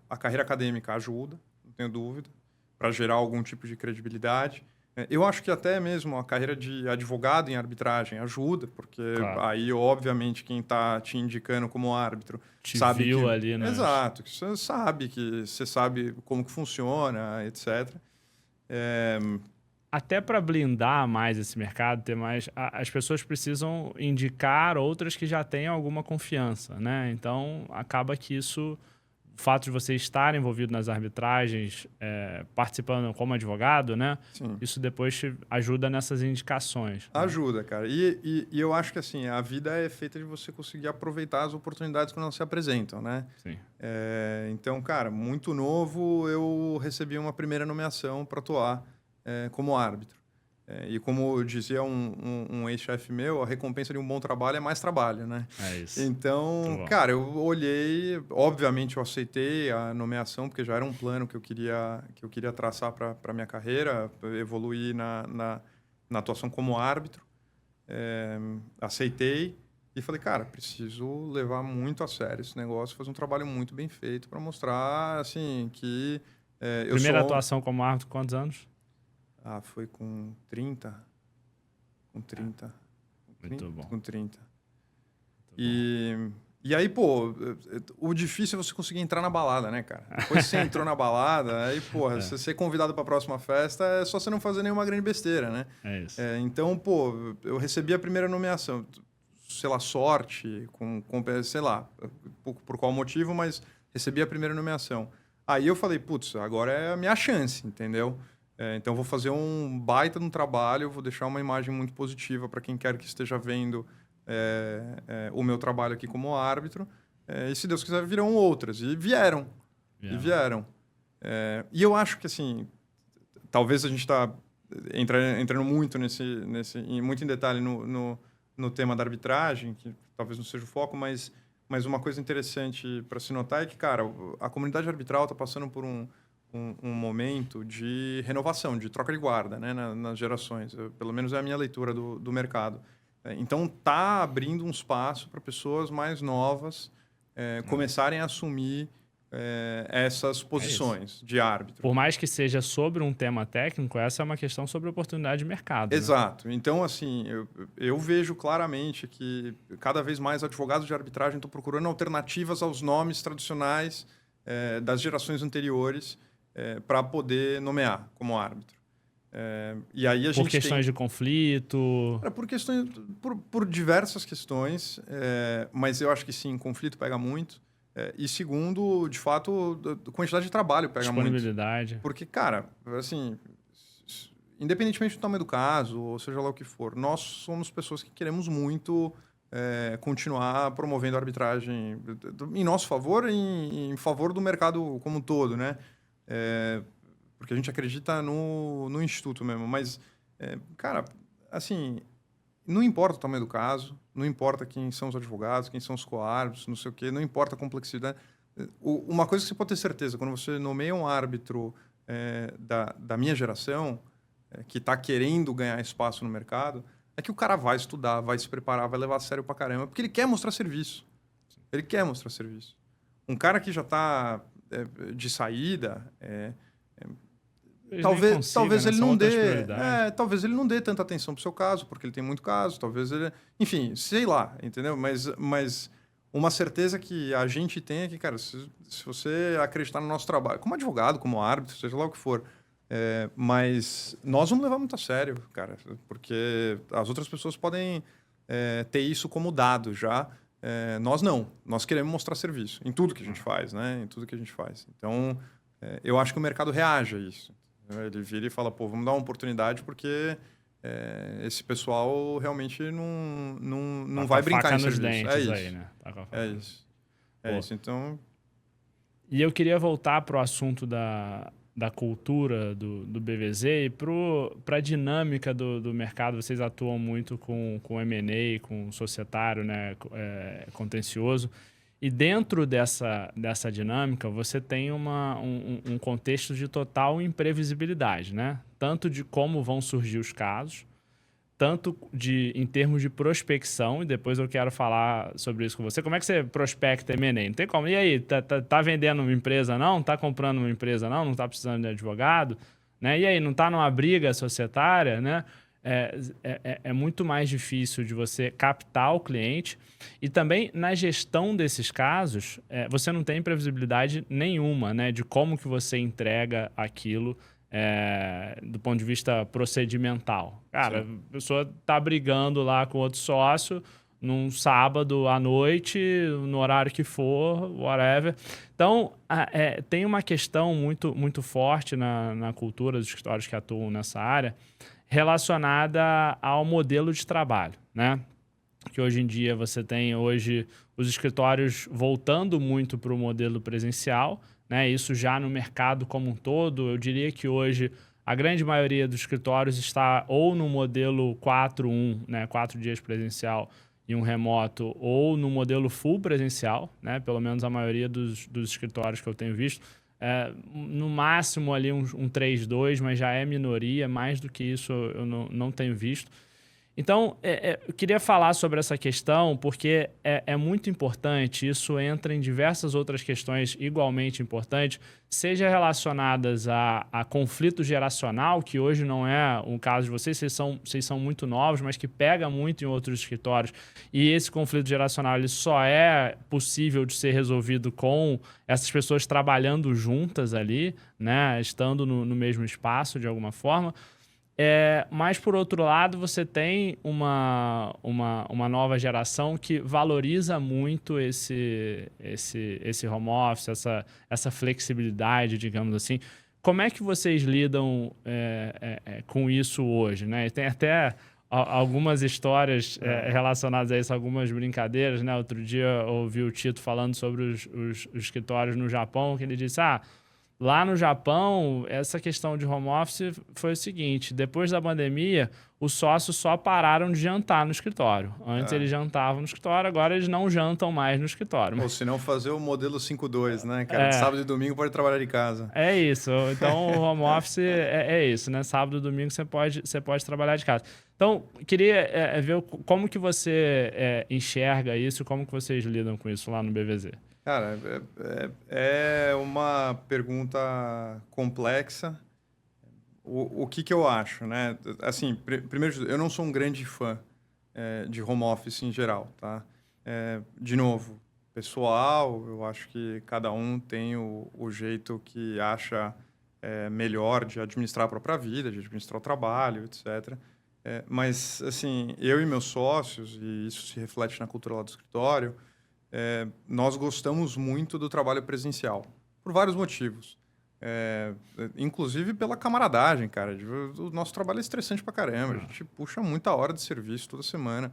B: a carreira acadêmica ajuda, não tenho dúvida, para gerar algum tipo de credibilidade. Eu acho que até mesmo a carreira de advogado em arbitragem ajuda, porque aí, obviamente, quem está te indicando como árbitro sabe
A: viu ali, né?
B: Exato, que você sabe como que funciona, etc.
A: Até para blindar mais esse mercado, ter mais, as pessoas precisam indicar outras que já tenham alguma confiança, né? Então, acaba que isso fato de você estar envolvido nas arbitragens, participando como advogado, né?
B: Sim.
A: Isso depois te ajuda nessas indicações. Né?
B: Ajuda, cara. E eu acho que assim, a vida é feita de você conseguir aproveitar as oportunidades que não se apresentam, né?
A: Sim.
B: Então, cara, muito novo, eu recebi uma primeira nomeação para atuar como árbitro. E como dizia um ex-chefe meu, a recompensa de um bom trabalho é mais trabalho, né?
A: É isso.
B: Então, cara, eu olhei, obviamente eu aceitei a nomeação, porque já era um plano que eu queria traçar para minha carreira, evoluir na atuação como árbitro. Aceitei e falei, cara, preciso levar muito a sério esse negócio, fazer um trabalho muito bem feito para mostrar, assim, que eu
A: Primeira
B: sou...
A: atuação como árbitro, quantos anos?
B: Foi com 30. Com 30.
A: Muito bom.
B: Com 30. E aí, pô, o difícil é você conseguir entrar na balada, né, cara? Depois que você entrou na balada, aí, porra, se você ser convidado para a próxima festa, é só você não fazer nenhuma grande besteira, né?
A: É isso.
B: Então, pô, eu recebi a primeira nomeação. Sei lá, sorte, sei lá, por qual motivo, mas recebi a primeira nomeação. Aí eu falei, putz, agora é a minha chance, entendeu? Então, vou fazer um baita no trabalho, vou deixar uma imagem muito positiva para quem quer que esteja vendo o meu trabalho aqui como árbitro. E, se Deus quiser, virão outras. E vieram. E eu acho que, assim, talvez a gente está entrando muito muito em detalhe no tema da arbitragem, que talvez não seja o foco, mas uma coisa interessante para se notar é que, cara, a comunidade arbitral está passando por um momento de renovação, de troca de guarda, né, nas gerações. Pelo menos é a minha leitura do mercado. Então, está abrindo um espaço para pessoas mais novas começarem a assumir essas posições de árbitro.
A: Por mais que seja sobre um tema técnico, essa é uma questão sobre oportunidade de mercado.
B: Exato. Né? Então, assim, eu vejo claramente que cada vez mais advogados de arbitragem estão procurando alternativas aos nomes tradicionais das gerações anteriores para poder nomear como árbitro. E aí a gente
A: por questões de conflito?
B: Por diversas questões, mas eu acho que sim, conflito pega muito. E segundo, de fato, a quantidade de trabalho pega
A: disponibilidade.
B: Muito. Porque, cara, assim, independentemente do tamanho do caso, ou seja lá o que for, nós somos pessoas que queremos muito continuar promovendo a arbitragem em nosso favor e em favor do mercado como um todo, né? Porque a gente acredita no instituto mesmo. Mas, cara, assim, não importa o tamanho do caso, não importa quem são os advogados, quem são os coárbitros, não sei o quê, não importa a complexidade. Uma coisa que você pode ter certeza, quando você nomeia um árbitro da minha geração, que está querendo ganhar espaço no mercado, é que o cara vai estudar, vai se preparar, vai levar a sério pra caramba, porque ele quer mostrar serviço. Ele quer mostrar serviço. Um cara que já está de saída... Talvez ele não dê, talvez ele não dê tanta atenção pro seu caso, porque ele tem muito caso, talvez ele, enfim, sei lá, entendeu? Mas uma certeza que a gente tem é que, cara, se você acreditar no nosso trabalho, como advogado, como árbitro, seja lá o que for, mas nós vamos levar muito a sério, cara, porque as outras pessoas podem ter isso como dado já, nós não, nós queremos mostrar serviço em tudo que a gente faz, né? Em tudo que a gente faz. Então, eu acho que o mercado reage a isso. Ele vira e fala, pô, vamos dar uma oportunidade porque esse pessoal realmente não vai brincar em serviço.
A: É isso. Aí, né?
B: É isso, então...
A: E eu queria voltar para o assunto da cultura do BVZ e para a dinâmica do mercado. Vocês atuam muito com M&A, com societário, né? Contencioso. E dentro dessa dinâmica, você tem um contexto de total imprevisibilidade, né? Tanto de como vão surgir os casos, tanto em termos de prospecção, e depois eu quero falar sobre isso com você. Como é que você prospecta M&A? Não tem como. E aí, tá vendendo uma empresa não? Tá comprando uma empresa não? Tá precisando de advogado? Né? E aí, não tá numa briga societária, né? É muito mais difícil de você captar o cliente. E também, na gestão desses casos, você não tem previsibilidade nenhuma, né, de como que você entrega aquilo do ponto de vista procedimental. Cara, sim, a pessoa está brigando lá com outro sócio, num sábado à noite, no horário que for, whatever. Então, tem uma questão muito, muito forte na cultura dos escritórios que atuam nessa área relacionada ao modelo de trabalho, né? Que hoje em dia você tem os escritórios voltando muito para o modelo presencial, né? Isso já no mercado como um todo. Eu diria que hoje a grande maioria dos escritórios está ou no modelo 4-1, né? 4 dias presencial e um remoto, ou no modelo full presencial, né? Pelo menos a maioria dos escritórios que eu tenho visto. No máximo ali um 3-2, mas já é minoria. Mais do que isso eu não tenho visto. Então, eu queria falar sobre essa questão porque é muito importante, isso entra em diversas outras questões igualmente importantes, seja relacionadas a conflito geracional, que hoje não é um caso de vocês são muito novos, mas que pega muito em outros escritórios, e esse conflito geracional ele só é possível de ser resolvido com essas pessoas trabalhando juntas ali, né, estando no mesmo espaço de alguma forma. Mas, por outro lado, você tem uma nova geração que valoriza muito esse home office, essa flexibilidade, digamos assim. Como é que vocês lidam com isso hoje, né? Tem até algumas histórias relacionadas a isso, algumas brincadeiras, né? Outro dia eu ouvi o Tito falando sobre os escritórios no Japão, que ele disse, lá no Japão, essa questão de home office foi o seguinte, depois da pandemia, os sócios só pararam de jantar no escritório. Antes eles jantavam no escritório, agora eles não jantam mais no escritório.
B: Ou se não fazer o modelo 5-2, né, cara? De sábado e domingo pode trabalhar de casa.
A: É isso. Então, o home office é isso, né? Sábado e domingo você pode trabalhar de casa. Então, queria ver como que você enxerga isso, como que vocês lidam com isso lá no BVZ.
B: Cara, é uma pergunta complexa. O que eu acho, né? Assim, primeiro, eu não sou um grande fã de home office em geral, tá? De novo, pessoal, eu acho que cada um tem o jeito que acha melhor de administrar a própria vida, de administrar o trabalho, etc. Mas, assim, eu e meus sócios, e isso se reflete na cultura lá do escritório, nós gostamos muito do trabalho presencial, por vários motivos. Inclusive pela camaradagem, cara. O nosso trabalho é estressante pra caramba. A gente puxa muita hora de serviço toda semana.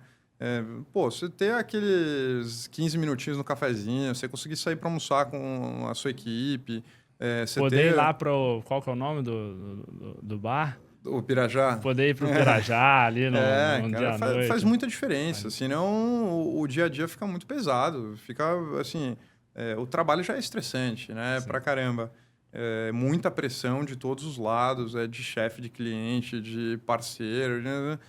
B: Você ter aqueles 15 minutinhos no cafezinho, você conseguir sair para almoçar com a sua equipe.
A: Poder ir lá pro... Qual que é o nome do bar?
B: O Pirajá.
A: Poder ir pro Pirajá ali no dia à noite.
B: Faz muita diferença, senão o dia a dia fica muito pesado. Fica, assim, o trabalho já é estressante, né? Sim. Pra caramba. Muita pressão de todos os lados, de chefe, de cliente, de parceiro. Né?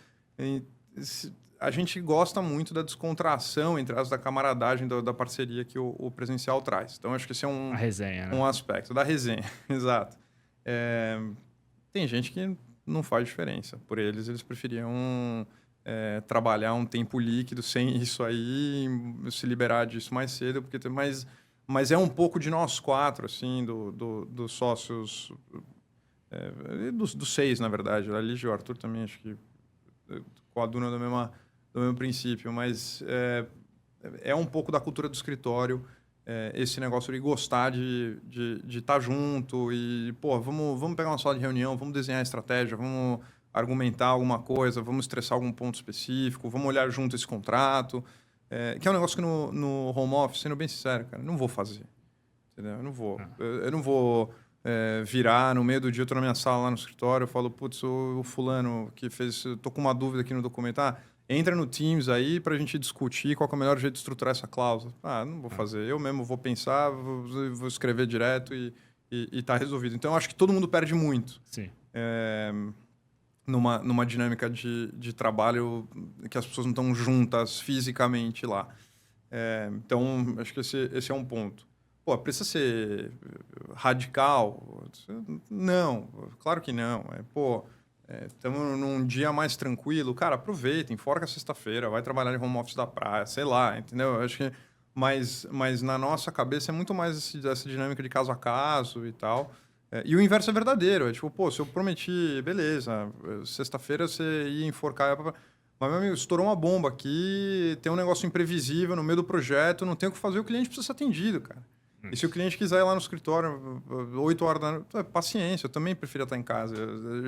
B: A gente gosta muito da descontração, entre as da camaradagem, da parceria que o presencial traz. Então, acho que esse é
A: a resenha, né?
B: Um aspecto da resenha, exato. Tem gente que não faz diferença. Por eles preferiam trabalhar um tempo líquido sem isso aí, se liberar disso mais cedo, porque mas é um pouco de nós quatro, assim, dos sócios, dos 6, na verdade. A Lígia e o Arthur também, acho que com a Duna do mesmo princípio, mas é um pouco da cultura do escritório, esse negócio de gostar de estar junto e, vamos pegar uma sala de reunião, vamos desenhar a estratégia, vamos argumentar alguma coisa, vamos estressar algum ponto específico, vamos olhar junto esse contrato, que é um negócio que no home office, sendo bem sincero, cara, não vou fazer, entendeu? Eu não vou virar no meio do dia, eu tô na minha sala lá no escritório, eu falo, putz, o fulano que fez, tô com uma dúvida aqui no documento, entra no Teams aí para a gente discutir qual é o melhor jeito de estruturar essa cláusula. Não vou fazer. Eu mesmo vou pensar, vou escrever direto e tá resolvido. Então, eu acho que todo mundo perde muito.
A: Sim.
B: Numa dinâmica de trabalho que as pessoas não estão juntas fisicamente lá. Então, acho que esse é um ponto. Precisa ser radical? Não, claro que não. Estamos num dia mais tranquilo, cara, aproveita, enforca a sexta-feira, vai trabalhar em home office da praia, sei lá, entendeu? Eu acho que, mas na nossa cabeça é muito mais essa dinâmica de caso a caso e tal. E o inverso é verdadeiro, se eu prometi, beleza, sexta-feira você ia enforcar, Mas, meu amigo, estourou uma bomba aqui, tem um negócio imprevisível no meio do projeto, não tem o que fazer, o cliente precisa ser atendido, cara. E se o cliente quiser ir lá no escritório 8 horas da noite, paciência, eu também preferia estar em casa,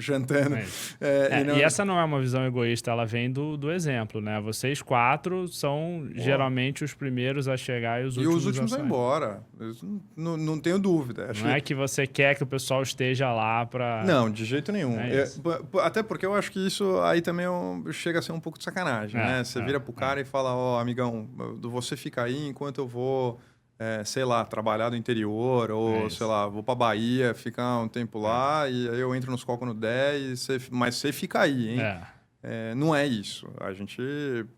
B: jantando.
A: E essa não é uma visão egoísta, ela vem do exemplo, né? Vocês 4 são geralmente os primeiros a chegar e os últimos
B: a ir embora. Não tenho dúvida.
A: Não é que você quer que o pessoal esteja lá para...
B: Não, de jeito nenhum. Até porque eu acho que isso aí também chega a ser um pouco de sacanagem, né? Você vira pro cara e fala, amigão, você fica aí enquanto eu vou... sei lá, trabalhar no interior, ou, sei lá, vou pra Bahia, ficar um tempo lá, e aí eu entro nos cocos no 10, mas você fica aí, hein? Não é isso. A gente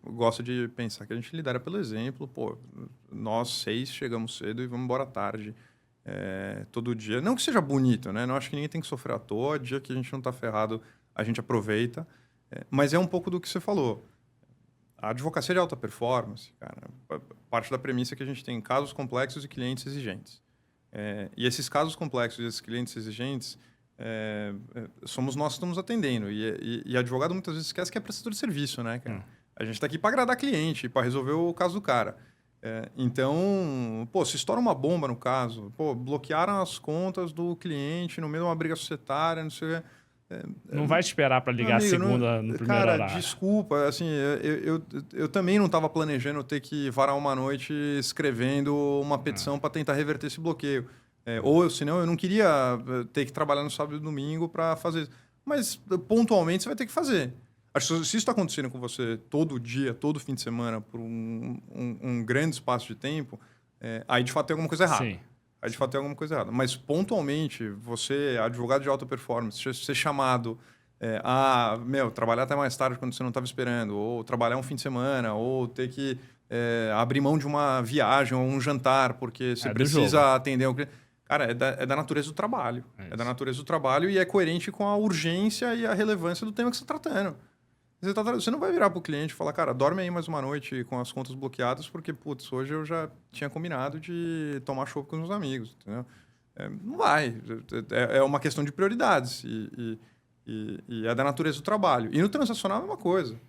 B: gosta de pensar que a gente lidera pelo exemplo. Pô, nós 6 chegamos cedo e vamos embora tarde. Todo dia. Não que seja bonito, né? Não acho que ninguém tem que sofrer à toa. Dia que a gente não tá ferrado, a gente aproveita. Mas é um pouco do que você falou. A advocacia de alta performance, cara, parte da premissa é que a gente tem casos complexos e clientes exigentes. E esses casos complexos e esses clientes exigentes, somos nós que estamos atendendo. E advogado muitas vezes esquece que é prestador de serviço, né, cara? A gente está aqui para agradar cliente, para resolver o caso do cara. Então, se estoura uma bomba no caso, bloquearam as contas do cliente no meio de uma briga societária, não sei o que.
A: Não vai esperar para ligar amigo, segunda no primeiro horário.
B: Cara, desculpa, assim, eu também não estava planejando ter que varar uma noite escrevendo uma petição para tentar reverter esse bloqueio. Senão eu não queria ter que trabalhar no sábado e domingo para fazer isso. Mas pontualmente você vai ter que fazer. Acho que se isso está acontecendo com você todo dia, todo fim de semana, por um grande espaço de tempo, aí de fato tem alguma coisa errada.
A: Sim.
B: Aí, de fato, tem alguma coisa errada. Mas, pontualmente, você, advogado de alta performance, ser chamado a trabalhar até mais tarde quando você não estava esperando, ou trabalhar um fim de semana, ou ter que abrir mão de uma viagem ou um jantar, porque você precisa atender um cliente. Cara, é da natureza do trabalho. É da natureza do trabalho e é coerente com a urgência e a relevância do tema que você está tratando. Você não vai virar para o cliente e falar, cara, dorme aí mais uma noite com as contas bloqueadas, porque, putz, hoje eu já tinha combinado de tomar chopp com os meus amigos, entendeu? Não vai. É uma questão de prioridades e é da natureza do trabalho. E no transacional é a mesma coisa.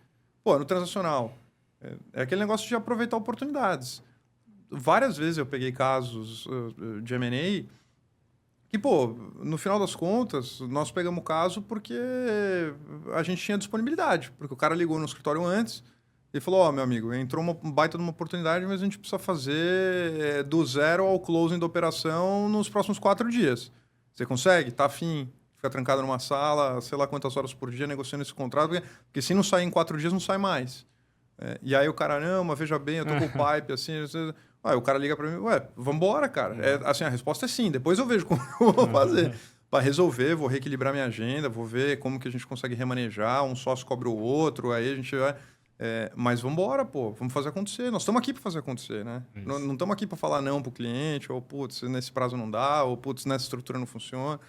B: No transacional, é aquele negócio de aproveitar oportunidades. Várias vezes eu peguei casos de M&A que, no final das contas, nós pegamos o caso porque a gente tinha disponibilidade. Porque o cara ligou no escritório antes e falou, meu amigo, entrou uma baita de uma oportunidade, mas a gente precisa fazer do zero ao closing da operação nos próximos 4 dias. Você consegue? Tá afim? Fica trancado numa sala, sei lá quantas horas por dia, negociando esse contrato, porque se não sair em 4 dias, não sai mais. E aí o cara, não, mas veja bem, eu tô com o pipe, assim... Aí o cara liga para mim, vambora, cara. Assim, a resposta é sim, depois eu vejo como eu vou fazer. Para resolver, vou reequilibrar minha agenda, vou ver como que a gente consegue remanejar, um sócio cobre o outro, aí a gente vai... mas vambora, vamos fazer acontecer. Nós estamos aqui para fazer acontecer, né? Não estamos aqui para falar não para o cliente, ou putz, nesse prazo não dá, ou putz, nessa estrutura não funciona.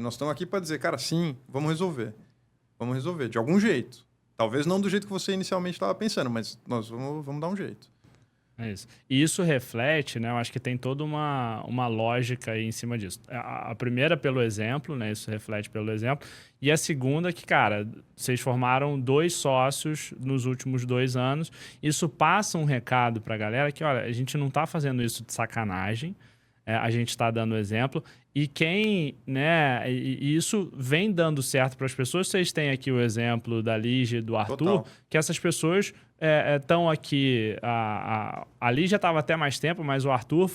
B: Nós estamos aqui para dizer, cara, sim, vamos resolver. Vamos resolver, de algum jeito. Talvez não do jeito que você inicialmente estava pensando, mas nós vamos dar um jeito.
A: É isso. E isso reflete, né? Eu acho que tem toda uma lógica aí em cima disso. A primeira pelo exemplo, né? Isso reflete pelo exemplo. E a segunda que, cara, vocês formaram 2 sócios nos últimos 2 anos. Isso passa um recado pra galera que, olha, a gente não tá fazendo isso de sacanagem. A gente está dando exemplo. E quem, né? E isso vem dando certo para as pessoas. Vocês têm aqui o exemplo da Lígia e do Arthur,
B: Total.
A: que essas pessoas estão aqui. A Lígia estava até mais tempo, mas o Arthur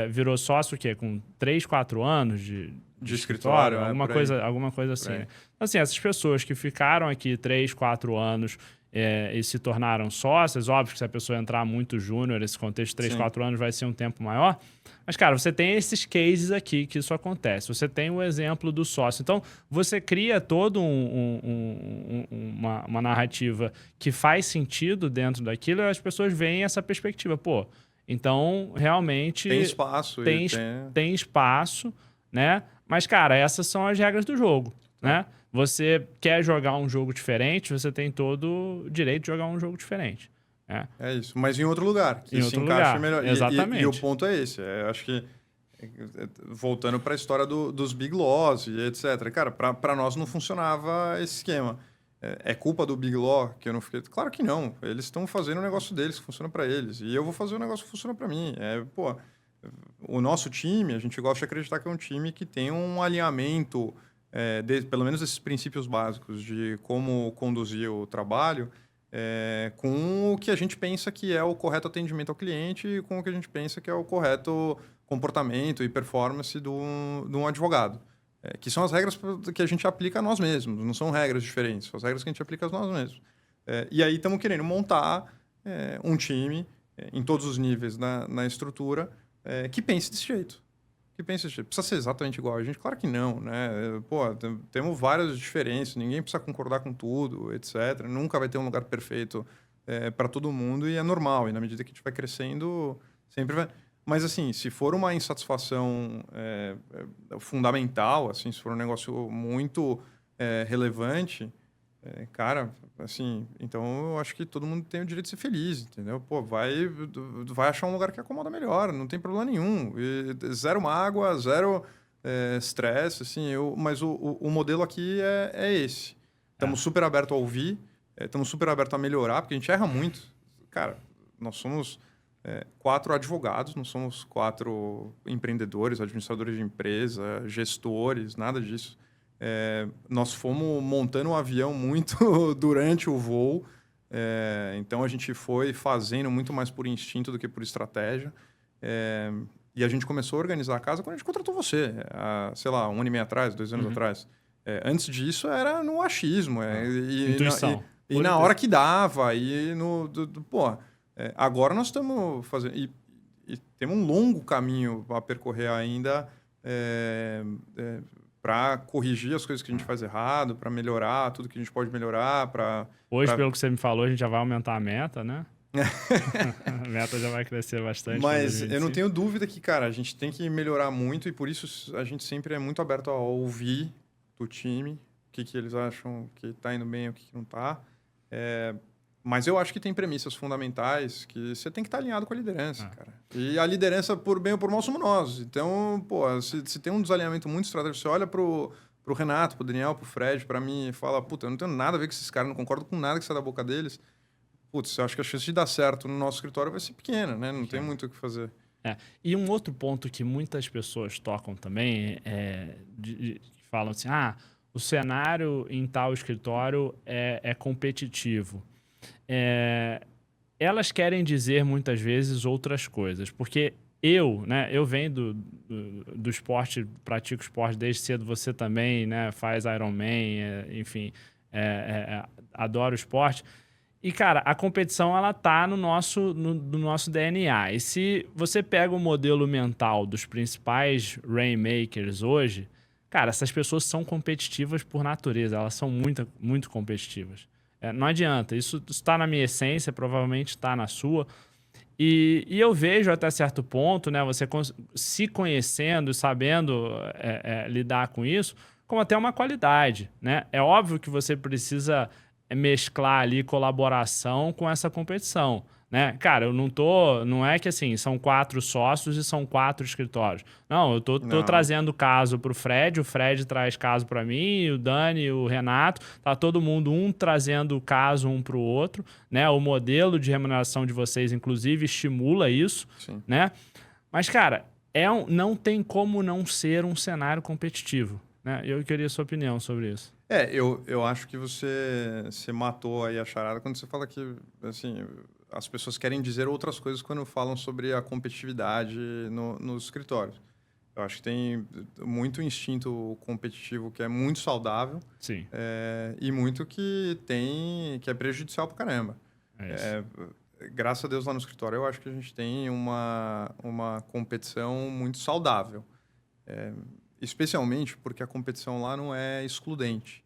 A: virou sócio o quê? Com 3, 4 anos de escritório, alguma coisa assim. Né? Então, assim, essas pessoas que ficaram aqui 3, 4 anos e se tornaram sócias, óbvio que se a pessoa entrar muito júnior, esse contexto de 3, 4 anos vai ser um tempo maior. Mas, cara, você tem esses cases aqui que isso acontece. Você tem o exemplo do sócio. Então, você cria todo uma narrativa que faz sentido dentro daquilo e as pessoas veem essa perspectiva. Então, realmente...
B: Tem espaço.
A: Tem espaço, né? Mas, cara, essas são as regras do jogo, né? Você quer jogar um jogo diferente, você tem todo o direito de jogar um jogo diferente.
B: É isso, mas em outro lugar, que se encaixa melhor.
A: Exatamente.
B: E o ponto é esse. Acho que, voltando para a história dos Big Laws e etc. Cara, para nós não funcionava esse esquema. é culpa do Big Law que eu não fiquei... Claro que não. Eles estão fazendo o negócio deles, que funciona para eles. E eu vou fazer o negócio que funciona para mim. O nosso time, a gente gosta de acreditar que é um time que tem um alinhamento, pelo menos esses princípios básicos de como conduzir o trabalho, com o que a gente pensa que é o correto atendimento ao cliente e com o que a gente pensa que é o correto comportamento e performance de um advogado. Que são as regras que a gente aplica a nós mesmos, não são regras diferentes, são as regras que a gente aplica a nós mesmos. E aí estamos querendo montar um time em todos os níveis na estrutura que pense desse jeito. Precisa ser exatamente igual a gente? Claro que não, né? Temos várias diferenças, ninguém precisa concordar com tudo, etc. Nunca vai ter um lugar perfeito para todo mundo e é normal. E na medida que a gente vai crescendo, sempre vai... Mas, assim, se for uma insatisfação fundamental, assim, se for um negócio muito relevante, cara, assim, então eu acho que todo mundo tem o direito de ser feliz, entendeu? Vai achar um lugar que acomoda melhor, não tem problema nenhum. Zero mágoa, zero estresse, assim, mas o modelo aqui é esse. Estamos super abertos a ouvir, estamos super abertos a melhorar, porque a gente erra muito. Cara, nós somos 4 advogados, não somos 4 empreendedores, administradores de empresa, gestores, nada disso. Nós fomos montando um avião muito durante o voo, então a gente foi fazendo muito mais por instinto do que por estratégia. E a gente começou a organizar a casa quando a gente contratou você, sei lá, 1 ano e meio atrás, 2 anos atrás. Antes disso era no achismo.
A: Intuição.
B: E na hora que dava, agora nós estamos fazendo... E temos um longo caminho a percorrer ainda para corrigir as coisas que a gente faz errado, para melhorar tudo que a gente pode melhorar.
A: Hoje, pelo que você me falou, a gente já vai aumentar a meta, né? A meta já vai crescer bastante.
B: Mas eu não tenho dúvida que, cara, a gente tem que melhorar muito e por isso a gente sempre é muito aberto a ouvir do time o que eles acham que está indo bem e o que não está. Mas eu acho que tem premissas fundamentais que você tem que estar alinhado com a liderança, cara. E a liderança, por bem ou por mal, somos nós. Então, se tem um desalinhamento muito estratégico, você olha pro Renato, pro Daniel, pro Fred, para mim, e fala, eu não tenho nada a ver com esses caras, não concordo com nada que sai da boca deles. Eu acho que a chance de dar certo no nosso escritório vai ser pequena, né? Não tem muito o que fazer.
A: E um outro ponto que muitas pessoas tocam também falam assim, o cenário em tal escritório é competitivo. Elas querem dizer muitas vezes outras coisas, porque eu venho do esporte, pratico esporte desde cedo, você também, né, faz Ironman, enfim, adoro esporte. E, cara, a competição, ela tá no nosso DNA. E se você pega o modelo mental dos principais rainmakers hoje, cara, essas pessoas são competitivas por natureza, elas são muito, muito competitivas. Não adianta, isso está na minha essência, provavelmente está na sua. E eu vejo até certo ponto, né, você se conhecendo e sabendo lidar com isso, como até uma qualidade, né? É óbvio que você precisa mesclar ali colaboração com essa competição, né? Cara, não é que assim, são 4 sócios e são 4 escritórios. Não, eu tô trazendo caso pro Fred, o Fred traz caso para mim, o Dani, o Renato, tá todo mundo trazendo caso um pro outro, né? O modelo de remuneração de vocês, inclusive, estimula isso,
B: Sim.
A: né? Mas, cara, não tem como não ser um cenário competitivo, né? Eu queria a sua opinião sobre isso.
B: Eu acho que você matou aí a charada quando você fala que, assim, as pessoas querem dizer outras coisas quando falam sobre a competitividade nos escritórios. Eu acho que tem muito instinto competitivo que é muito saudável.
A: Sim.
B: E muito que é prejudicial pra caramba. Graças a Deus lá no escritório eu acho que a gente tem uma competição muito saudável. Especialmente porque a competição lá não é excludente.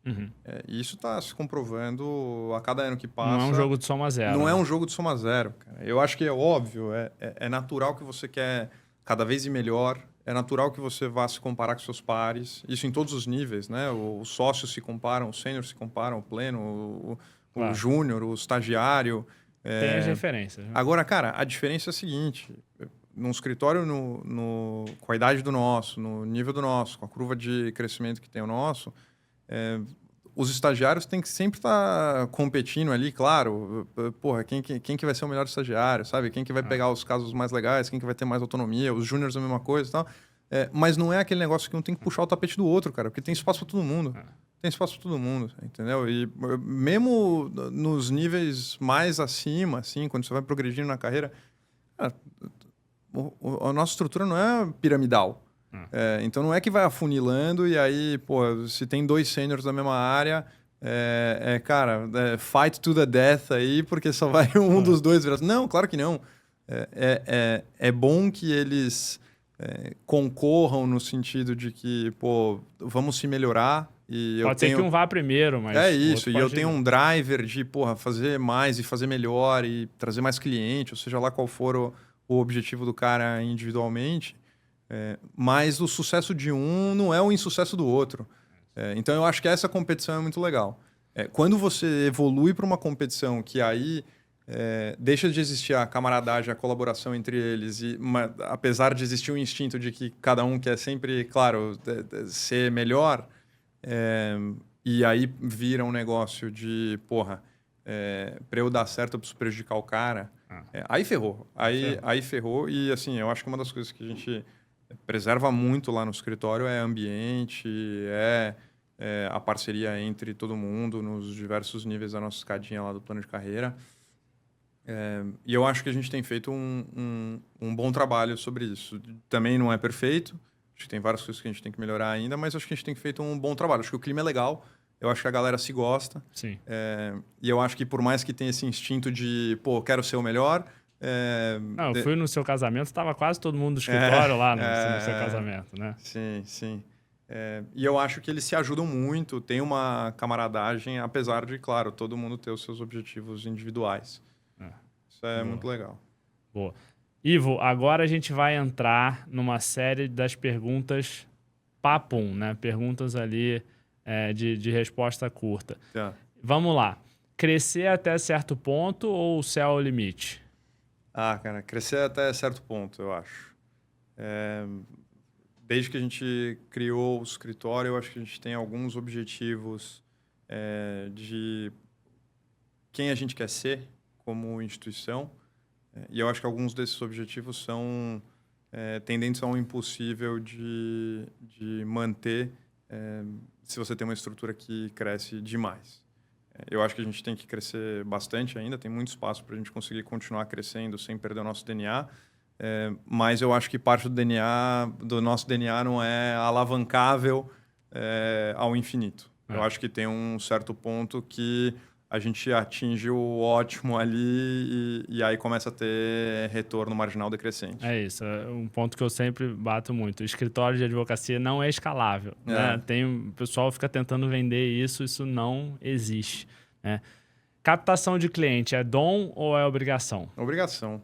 B: E isso está se comprovando a cada ano que passa.
A: Não é um jogo de soma zero.
B: Não
A: né?
B: é um jogo de soma zero, cara. Eu acho que é óbvio, é natural que você quer cada vez ir melhor, é natural que você vá se comparar com seus pares, isso em todos os níveis, né? Os sócios se comparam, os sêniores se comparam, o pleno, o júnior, o estagiário.
A: Tem as referências. Né?
B: Agora, cara, a diferença é a seguinte... Num escritório com a idade do nosso, no nível do nosso, com a curva de crescimento que tem o nosso, os estagiários têm que sempre estar competindo ali, claro. Porra, quem que vai ser o melhor estagiário, sabe? Quem que vai pegar os casos mais legais, quem que vai ter mais autonomia, os júniores a mesma coisa e tal. Mas não é aquele negócio que um tem que puxar o tapete do outro, cara, porque tem espaço para todo mundo. Tem espaço para todo mundo, entendeu? E mesmo nos níveis mais acima, assim, quando você vai progredindo na carreira, cara, a nossa estrutura não é piramidal. Então não é que vai afunilando e aí, pô, se tem 2 sêniors da mesma área, cara, fight to the death aí, porque só vai um dos dois virar. Não, claro que não. É bom que eles concorram no sentido de que, pô, vamos se melhorar. E
A: pode ser que um vá primeiro, mas...
B: É isso, e eu tenho um driver de, porra, fazer mais e fazer melhor e trazer mais cliente, ou seja lá qual for o objetivo do cara individualmente. Mas o sucesso de um não é o insucesso do outro. Então eu acho que essa competição é muito legal. Quando você evolui para uma competição que aí deixa de existir a camaradagem, a colaboração entre eles, apesar de existir o instinto de que cada um quer sempre, claro, ser melhor, e aí vira um negócio de, porra, para eu dar certo eu preciso prejudicar o cara, aí ferrou. Aí ferrou e, assim, eu acho que uma das coisas que a gente preserva muito lá no escritório é ambiente, a parceria entre todo mundo nos diversos níveis da nossa escadinha lá do plano de carreira. E eu acho que a gente tem feito um bom trabalho sobre isso. Também não é perfeito, acho que tem várias coisas que a gente tem que melhorar ainda, mas acho que a gente tem feito um bom trabalho. Acho que o clima é legal, eu acho que a galera se gosta.
A: Sim.
B: E eu acho que por mais que tenha esse instinto de, pô, quero ser o melhor...
A: eu fui no seu casamento, estava quase todo mundo do escritório lá no seu casamento, né?
B: Sim, sim. E eu acho que eles se ajudam muito, tem uma camaradagem, apesar de, claro, todo mundo ter os seus objetivos individuais. Isso é muito legal.
A: Boa. Ivo, agora a gente vai entrar numa série das perguntas papum, né? Perguntas ali de resposta curta. Vamos lá. Crescer até certo ponto ou o céu é o limite?
B: Cara, crescer até certo ponto, eu acho. Desde que a gente criou o escritório, eu acho que a gente tem alguns objetivos de quem a gente quer ser como instituição. E eu acho que alguns desses objetivos são tendentes a um impossível de manter se você tem uma estrutura que cresce demais. Eu acho que a gente tem que crescer bastante ainda, tem muito espaço para a gente conseguir continuar crescendo sem perder o nosso DNA. Mas eu acho que parte do nosso DNA não é alavancável ao infinito. Eu acho que tem um certo ponto que a gente atinge o ótimo ali e aí começa a ter retorno marginal decrescente.
A: É isso, é um ponto que eu sempre bato muito. O escritório de advocacia não é escalável. Né? O pessoal fica tentando vender isso não existe. Né? Captação de cliente é dom ou é obrigação?
B: Obrigação.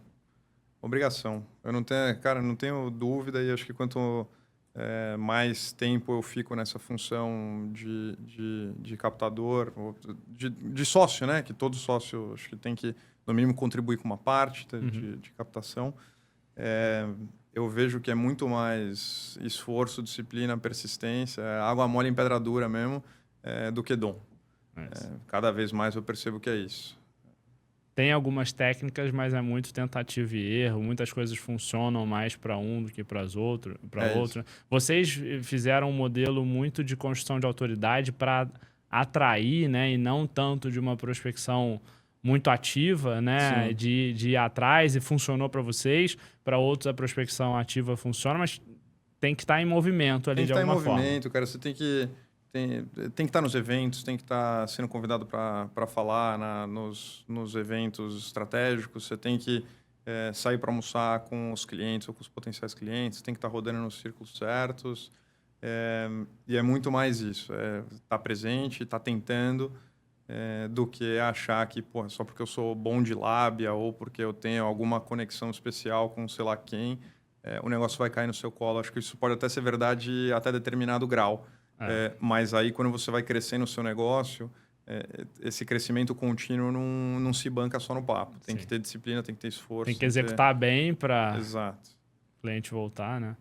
B: Eu não tenho dúvida e acho que quanto mais tempo eu fico nessa função de captador, de sócio, né? Que todo sócio acho que tem que, no mínimo, contribuir com uma parte de captação. Eu vejo que é muito mais esforço, disciplina, persistência, água mole em pedra dura mesmo, do que dom. Cada vez mais eu percebo que é isso.
A: Tem algumas técnicas, mas é muito tentativa e erro. Muitas coisas funcionam mais para um do que para outro. Vocês fizeram um modelo muito de construção de autoridade para atrair, né, e não tanto de uma prospecção muito ativa, né, de ir atrás, e funcionou para vocês. Para outros a prospecção ativa funciona, mas tem que estar em movimento ali de alguma forma.
B: Tem que estar em movimento, cara. Você tem que estar nos eventos, tem que estar sendo convidado para falar nos eventos estratégicos, você tem que sair para almoçar com os clientes ou com os potenciais clientes, tem que estar rodando nos círculos certos. E é muito mais isso, estar presente, estar tentando, do que achar que, porra, só porque eu sou bom de lábia ou porque eu tenho alguma conexão especial com sei lá quem, o negócio vai cair no seu colo. Acho que isso pode até ser verdade até determinado grau. Mas aí, quando você vai crescendo o seu negócio, esse crescimento contínuo não se banca só no papo. Tem que ter disciplina, tem que ter esforço.
A: Tem que executar bem para
B: o
A: cliente voltar, né?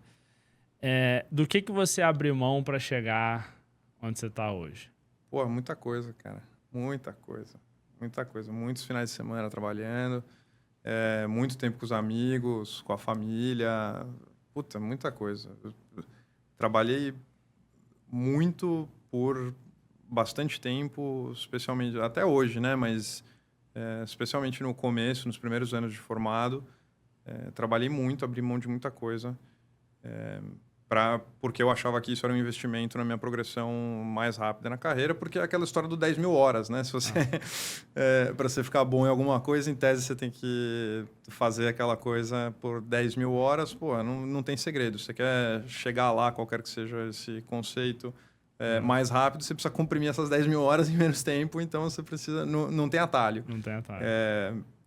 A: Do que você abriu mão para chegar onde você está hoje?
B: Pô, muita coisa, cara. Muita coisa. Muita coisa. Muitos finais de semana trabalhando, muito tempo com os amigos, com a família. Puta, muita coisa. Eu trabalhei muito por bastante tempo, especialmente até hoje, né? Mas especialmente no começo, nos primeiros anos de formado, trabalhei muito, abri mão de muita coisa, porque eu achava que isso era um investimento na minha progressão mais rápida na carreira, porque é aquela história do 10 mil horas, né? Se você, para você ficar bom em alguma coisa, em tese você tem que fazer aquela coisa por 10 mil horas, pô, não tem segredo. Você quer chegar lá, qualquer que seja esse conceito, mais rápido, você precisa comprimir essas 10 mil horas em menos tempo, então você precisa... Não tem atalho.
A: Não tem atalho.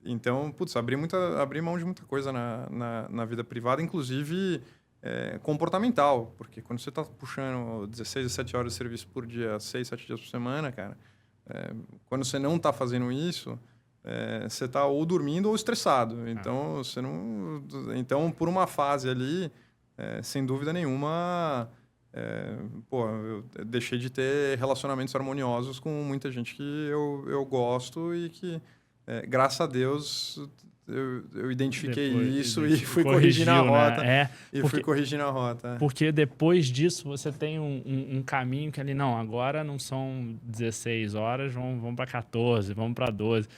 B: Então, putz, abri mão de muita coisa na vida privada, inclusive comportamental, porque quando você está puxando 16, 17 horas de serviço por dia, 6, 7 dias por semana, cara, quando você não está fazendo isso, você está ou dormindo ou estressado. Então, você não... Então, por uma fase ali, sem dúvida nenhuma... eu deixei de ter relacionamentos harmoniosos com muita gente que eu gosto e que, graças a Deus, eu identifiquei isso e fui corrigindo a rota.
A: Né?
B: Fui corrigindo a rota.
A: Porque depois disso você tem um caminho que ali, não, agora não são 16 horas, vamos para 14, vamos para 12.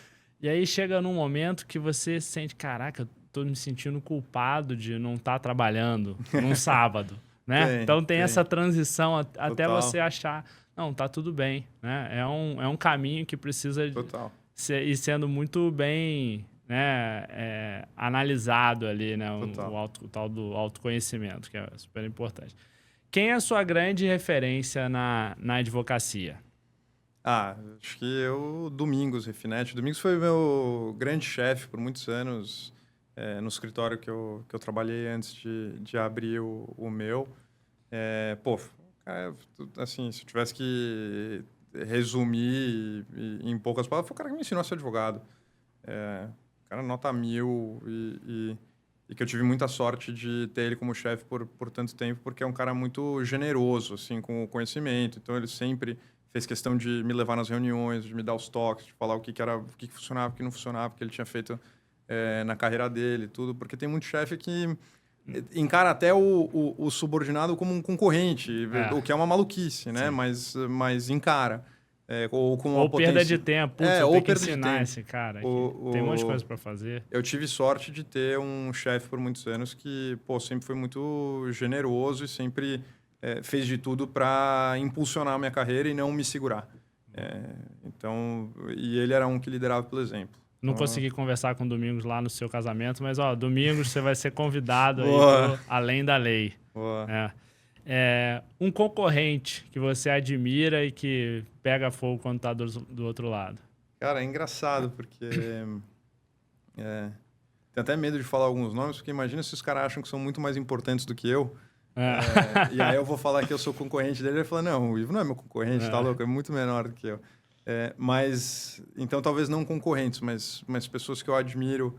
A: E aí chega num momento que você sente, caraca, eu tô me sentindo culpado de não estar trabalhando num sábado. Né? Então tem essa transição até você achar, não, tá tudo bem, né? É um caminho que precisa ir sendo muito bem, né, analisado ali, né? O tal do autoconhecimento, que é super importante. Quem é a sua grande referência na advocacia?
B: Acho que o Domingos Refinetti. Domingos foi meu grande chefe por muitos anos, no escritório que eu trabalhei antes de abrir o meu. Assim, se eu tivesse que resumir em poucas palavras, foi o cara que me ensinou a ser advogado. O cara nota 1000 e que eu tive muita sorte de ter ele como chefe por tanto tempo, porque é um cara muito generoso, assim, com o conhecimento. Então, ele sempre fez questão de me levar nas reuniões, de me dar os toques, de falar o que funcionava, o que não funcionava, o que ele tinha feito na carreira dele, tudo. Porque tem muito chefe que encara até o subordinado como um concorrente, o que é uma maluquice, né? Mas encara. Ou
A: perda de tempo, você tem que ensinar esse cara. Tem um monte de coisa para fazer.
B: Eu tive sorte de ter um chefe por muitos anos que sempre foi muito generoso e sempre fez de tudo para impulsionar a minha carreira e não me segurar. E ele era um que liderava pelo exemplo.
A: Não consegui conversar com o Domingos lá no seu casamento, mas, Domingos, você vai ser convidado aí pro Além da Lei. Um concorrente que você admira e que pega fogo quando tá do outro lado.
B: Cara, é engraçado, porque... tenho até medo de falar alguns nomes, porque imagina se os caras acham que são muito mais importantes do que eu. E aí eu vou falar que eu sou concorrente dele, ele vai falar, não, o Ivo não é meu concorrente, tá louco? É muito menor do que eu. Então, talvez não concorrentes, mas pessoas que eu admiro,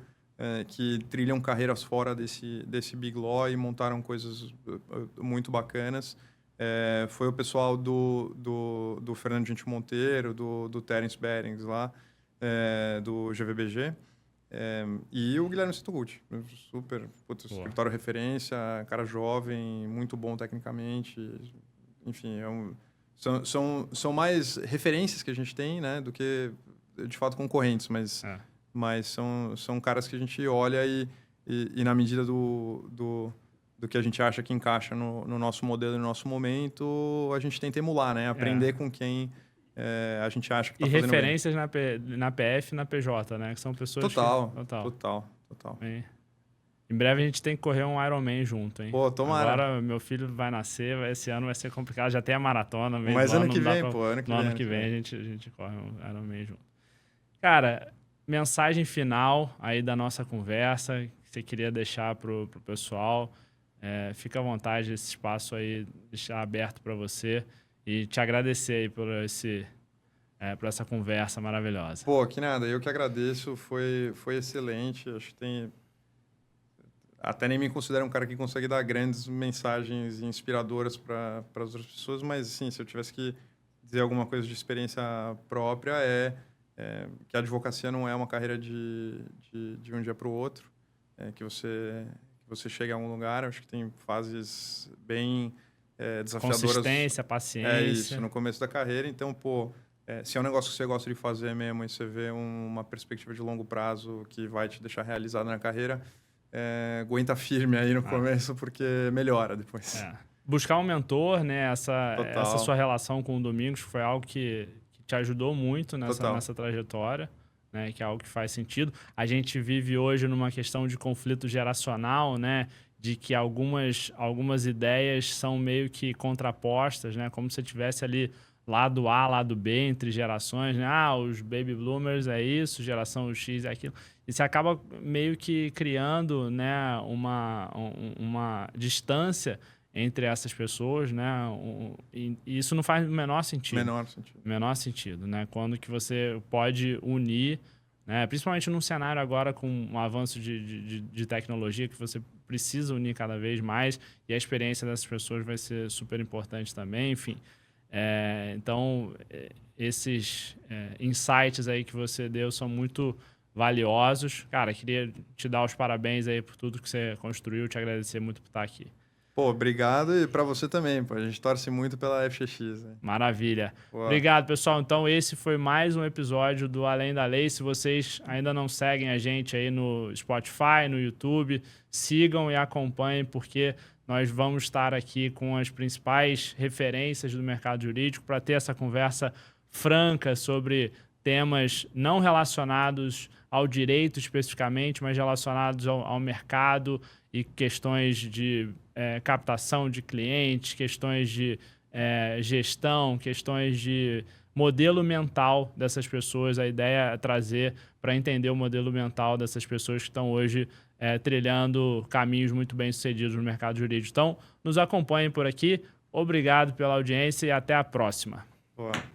B: que trilham carreiras fora desse Big Law e montaram coisas muito bacanas. Foi o pessoal do Fernando Gentil Monteiro, do Terence Behrens lá, do GVBG, e o Guilherme Sitoguchi. Super, escritório referência, cara jovem, muito bom tecnicamente, enfim, são mais referências que a gente tem, né, do que, de fato, concorrentes, mas são caras que a gente olha e na medida do que a gente acha que encaixa no nosso modelo e no nosso momento, a gente tenta emular, né, aprender com quem a gente acha que está fazendo bem.
A: E referências na PF e na PJ, né, que são pessoas
B: Total.
A: Em breve a gente tem que correr um Ironman junto, hein?
B: Pô, tomara.
A: Agora meu filho vai nascer, esse ano vai ser complicado. Já tem a maratona.
B: Mas ano que vem,
A: ano que vem a gente corre um Ironman junto. Cara, mensagem final aí da nossa conversa que você queria deixar pro pessoal. Fica à vontade, esse espaço aí, deixar aberto para você. E te agradecer aí por essa conversa maravilhosa.
B: Pô, que nada. Eu que agradeço. Foi excelente. Acho que tem... Até nem me considero um cara que consegue dar grandes mensagens inspiradoras para as outras pessoas, mas, assim, se eu tivesse que dizer alguma coisa de experiência própria é que a advocacia não é uma carreira de um dia para o outro, que você chega a um lugar, acho que tem fases bem desafiadoras.
A: Consistência, paciência.
B: É isso, no começo da carreira. Então, se é um negócio que você gosta de fazer mesmo e você vê uma perspectiva de longo prazo que vai te deixar realizado na carreira, aguenta firme aí no começo, porque melhora depois.
A: Buscar um mentor, né? Essa sua relação com o Domingos foi algo que te ajudou muito nessa trajetória, né? Que é algo que faz sentido. A gente vive hoje numa questão de conflito geracional, né? De que algumas ideias são meio que contrapostas, né? Como se tivesse ali lado A, lado B entre gerações, né? Os baby bloomers é isso, geração X é aquilo. E você acaba meio que criando, né, uma distância entre essas pessoas, né? E isso não faz o menor sentido. Menor sentido, né? Quando que você pode unir, né? Principalmente num cenário agora com um avanço de tecnologia, que você precisa unir cada vez mais, e a experiência dessas pessoas vai ser super importante também, enfim. Então, esses insights aí que você deu são muito valiosos. Cara, queria te dar os parabéns aí por tudo que você construiu, te agradecer muito por estar aqui.
B: Obrigado, e para você também, a gente torce muito pela FXX. Né?
A: Maravilha. Obrigado, pessoal. Então, esse foi mais um episódio do Além da Lei. Se vocês ainda não seguem a gente aí no Spotify, no YouTube, sigam e acompanhem, porque nós vamos estar aqui com as principais referências do mercado jurídico para ter essa conversa franca sobre temas não relacionados ao direito especificamente, mas relacionados ao mercado e questões de captação de clientes, questões de gestão, questões de modelo mental dessas pessoas. A ideia é trazer para entender o modelo mental dessas pessoas que estão hoje trilhando caminhos muito bem-sucedidos no mercado jurídico. Então, nos acompanhem por aqui. Obrigado pela audiência e até a próxima.
B: Boa.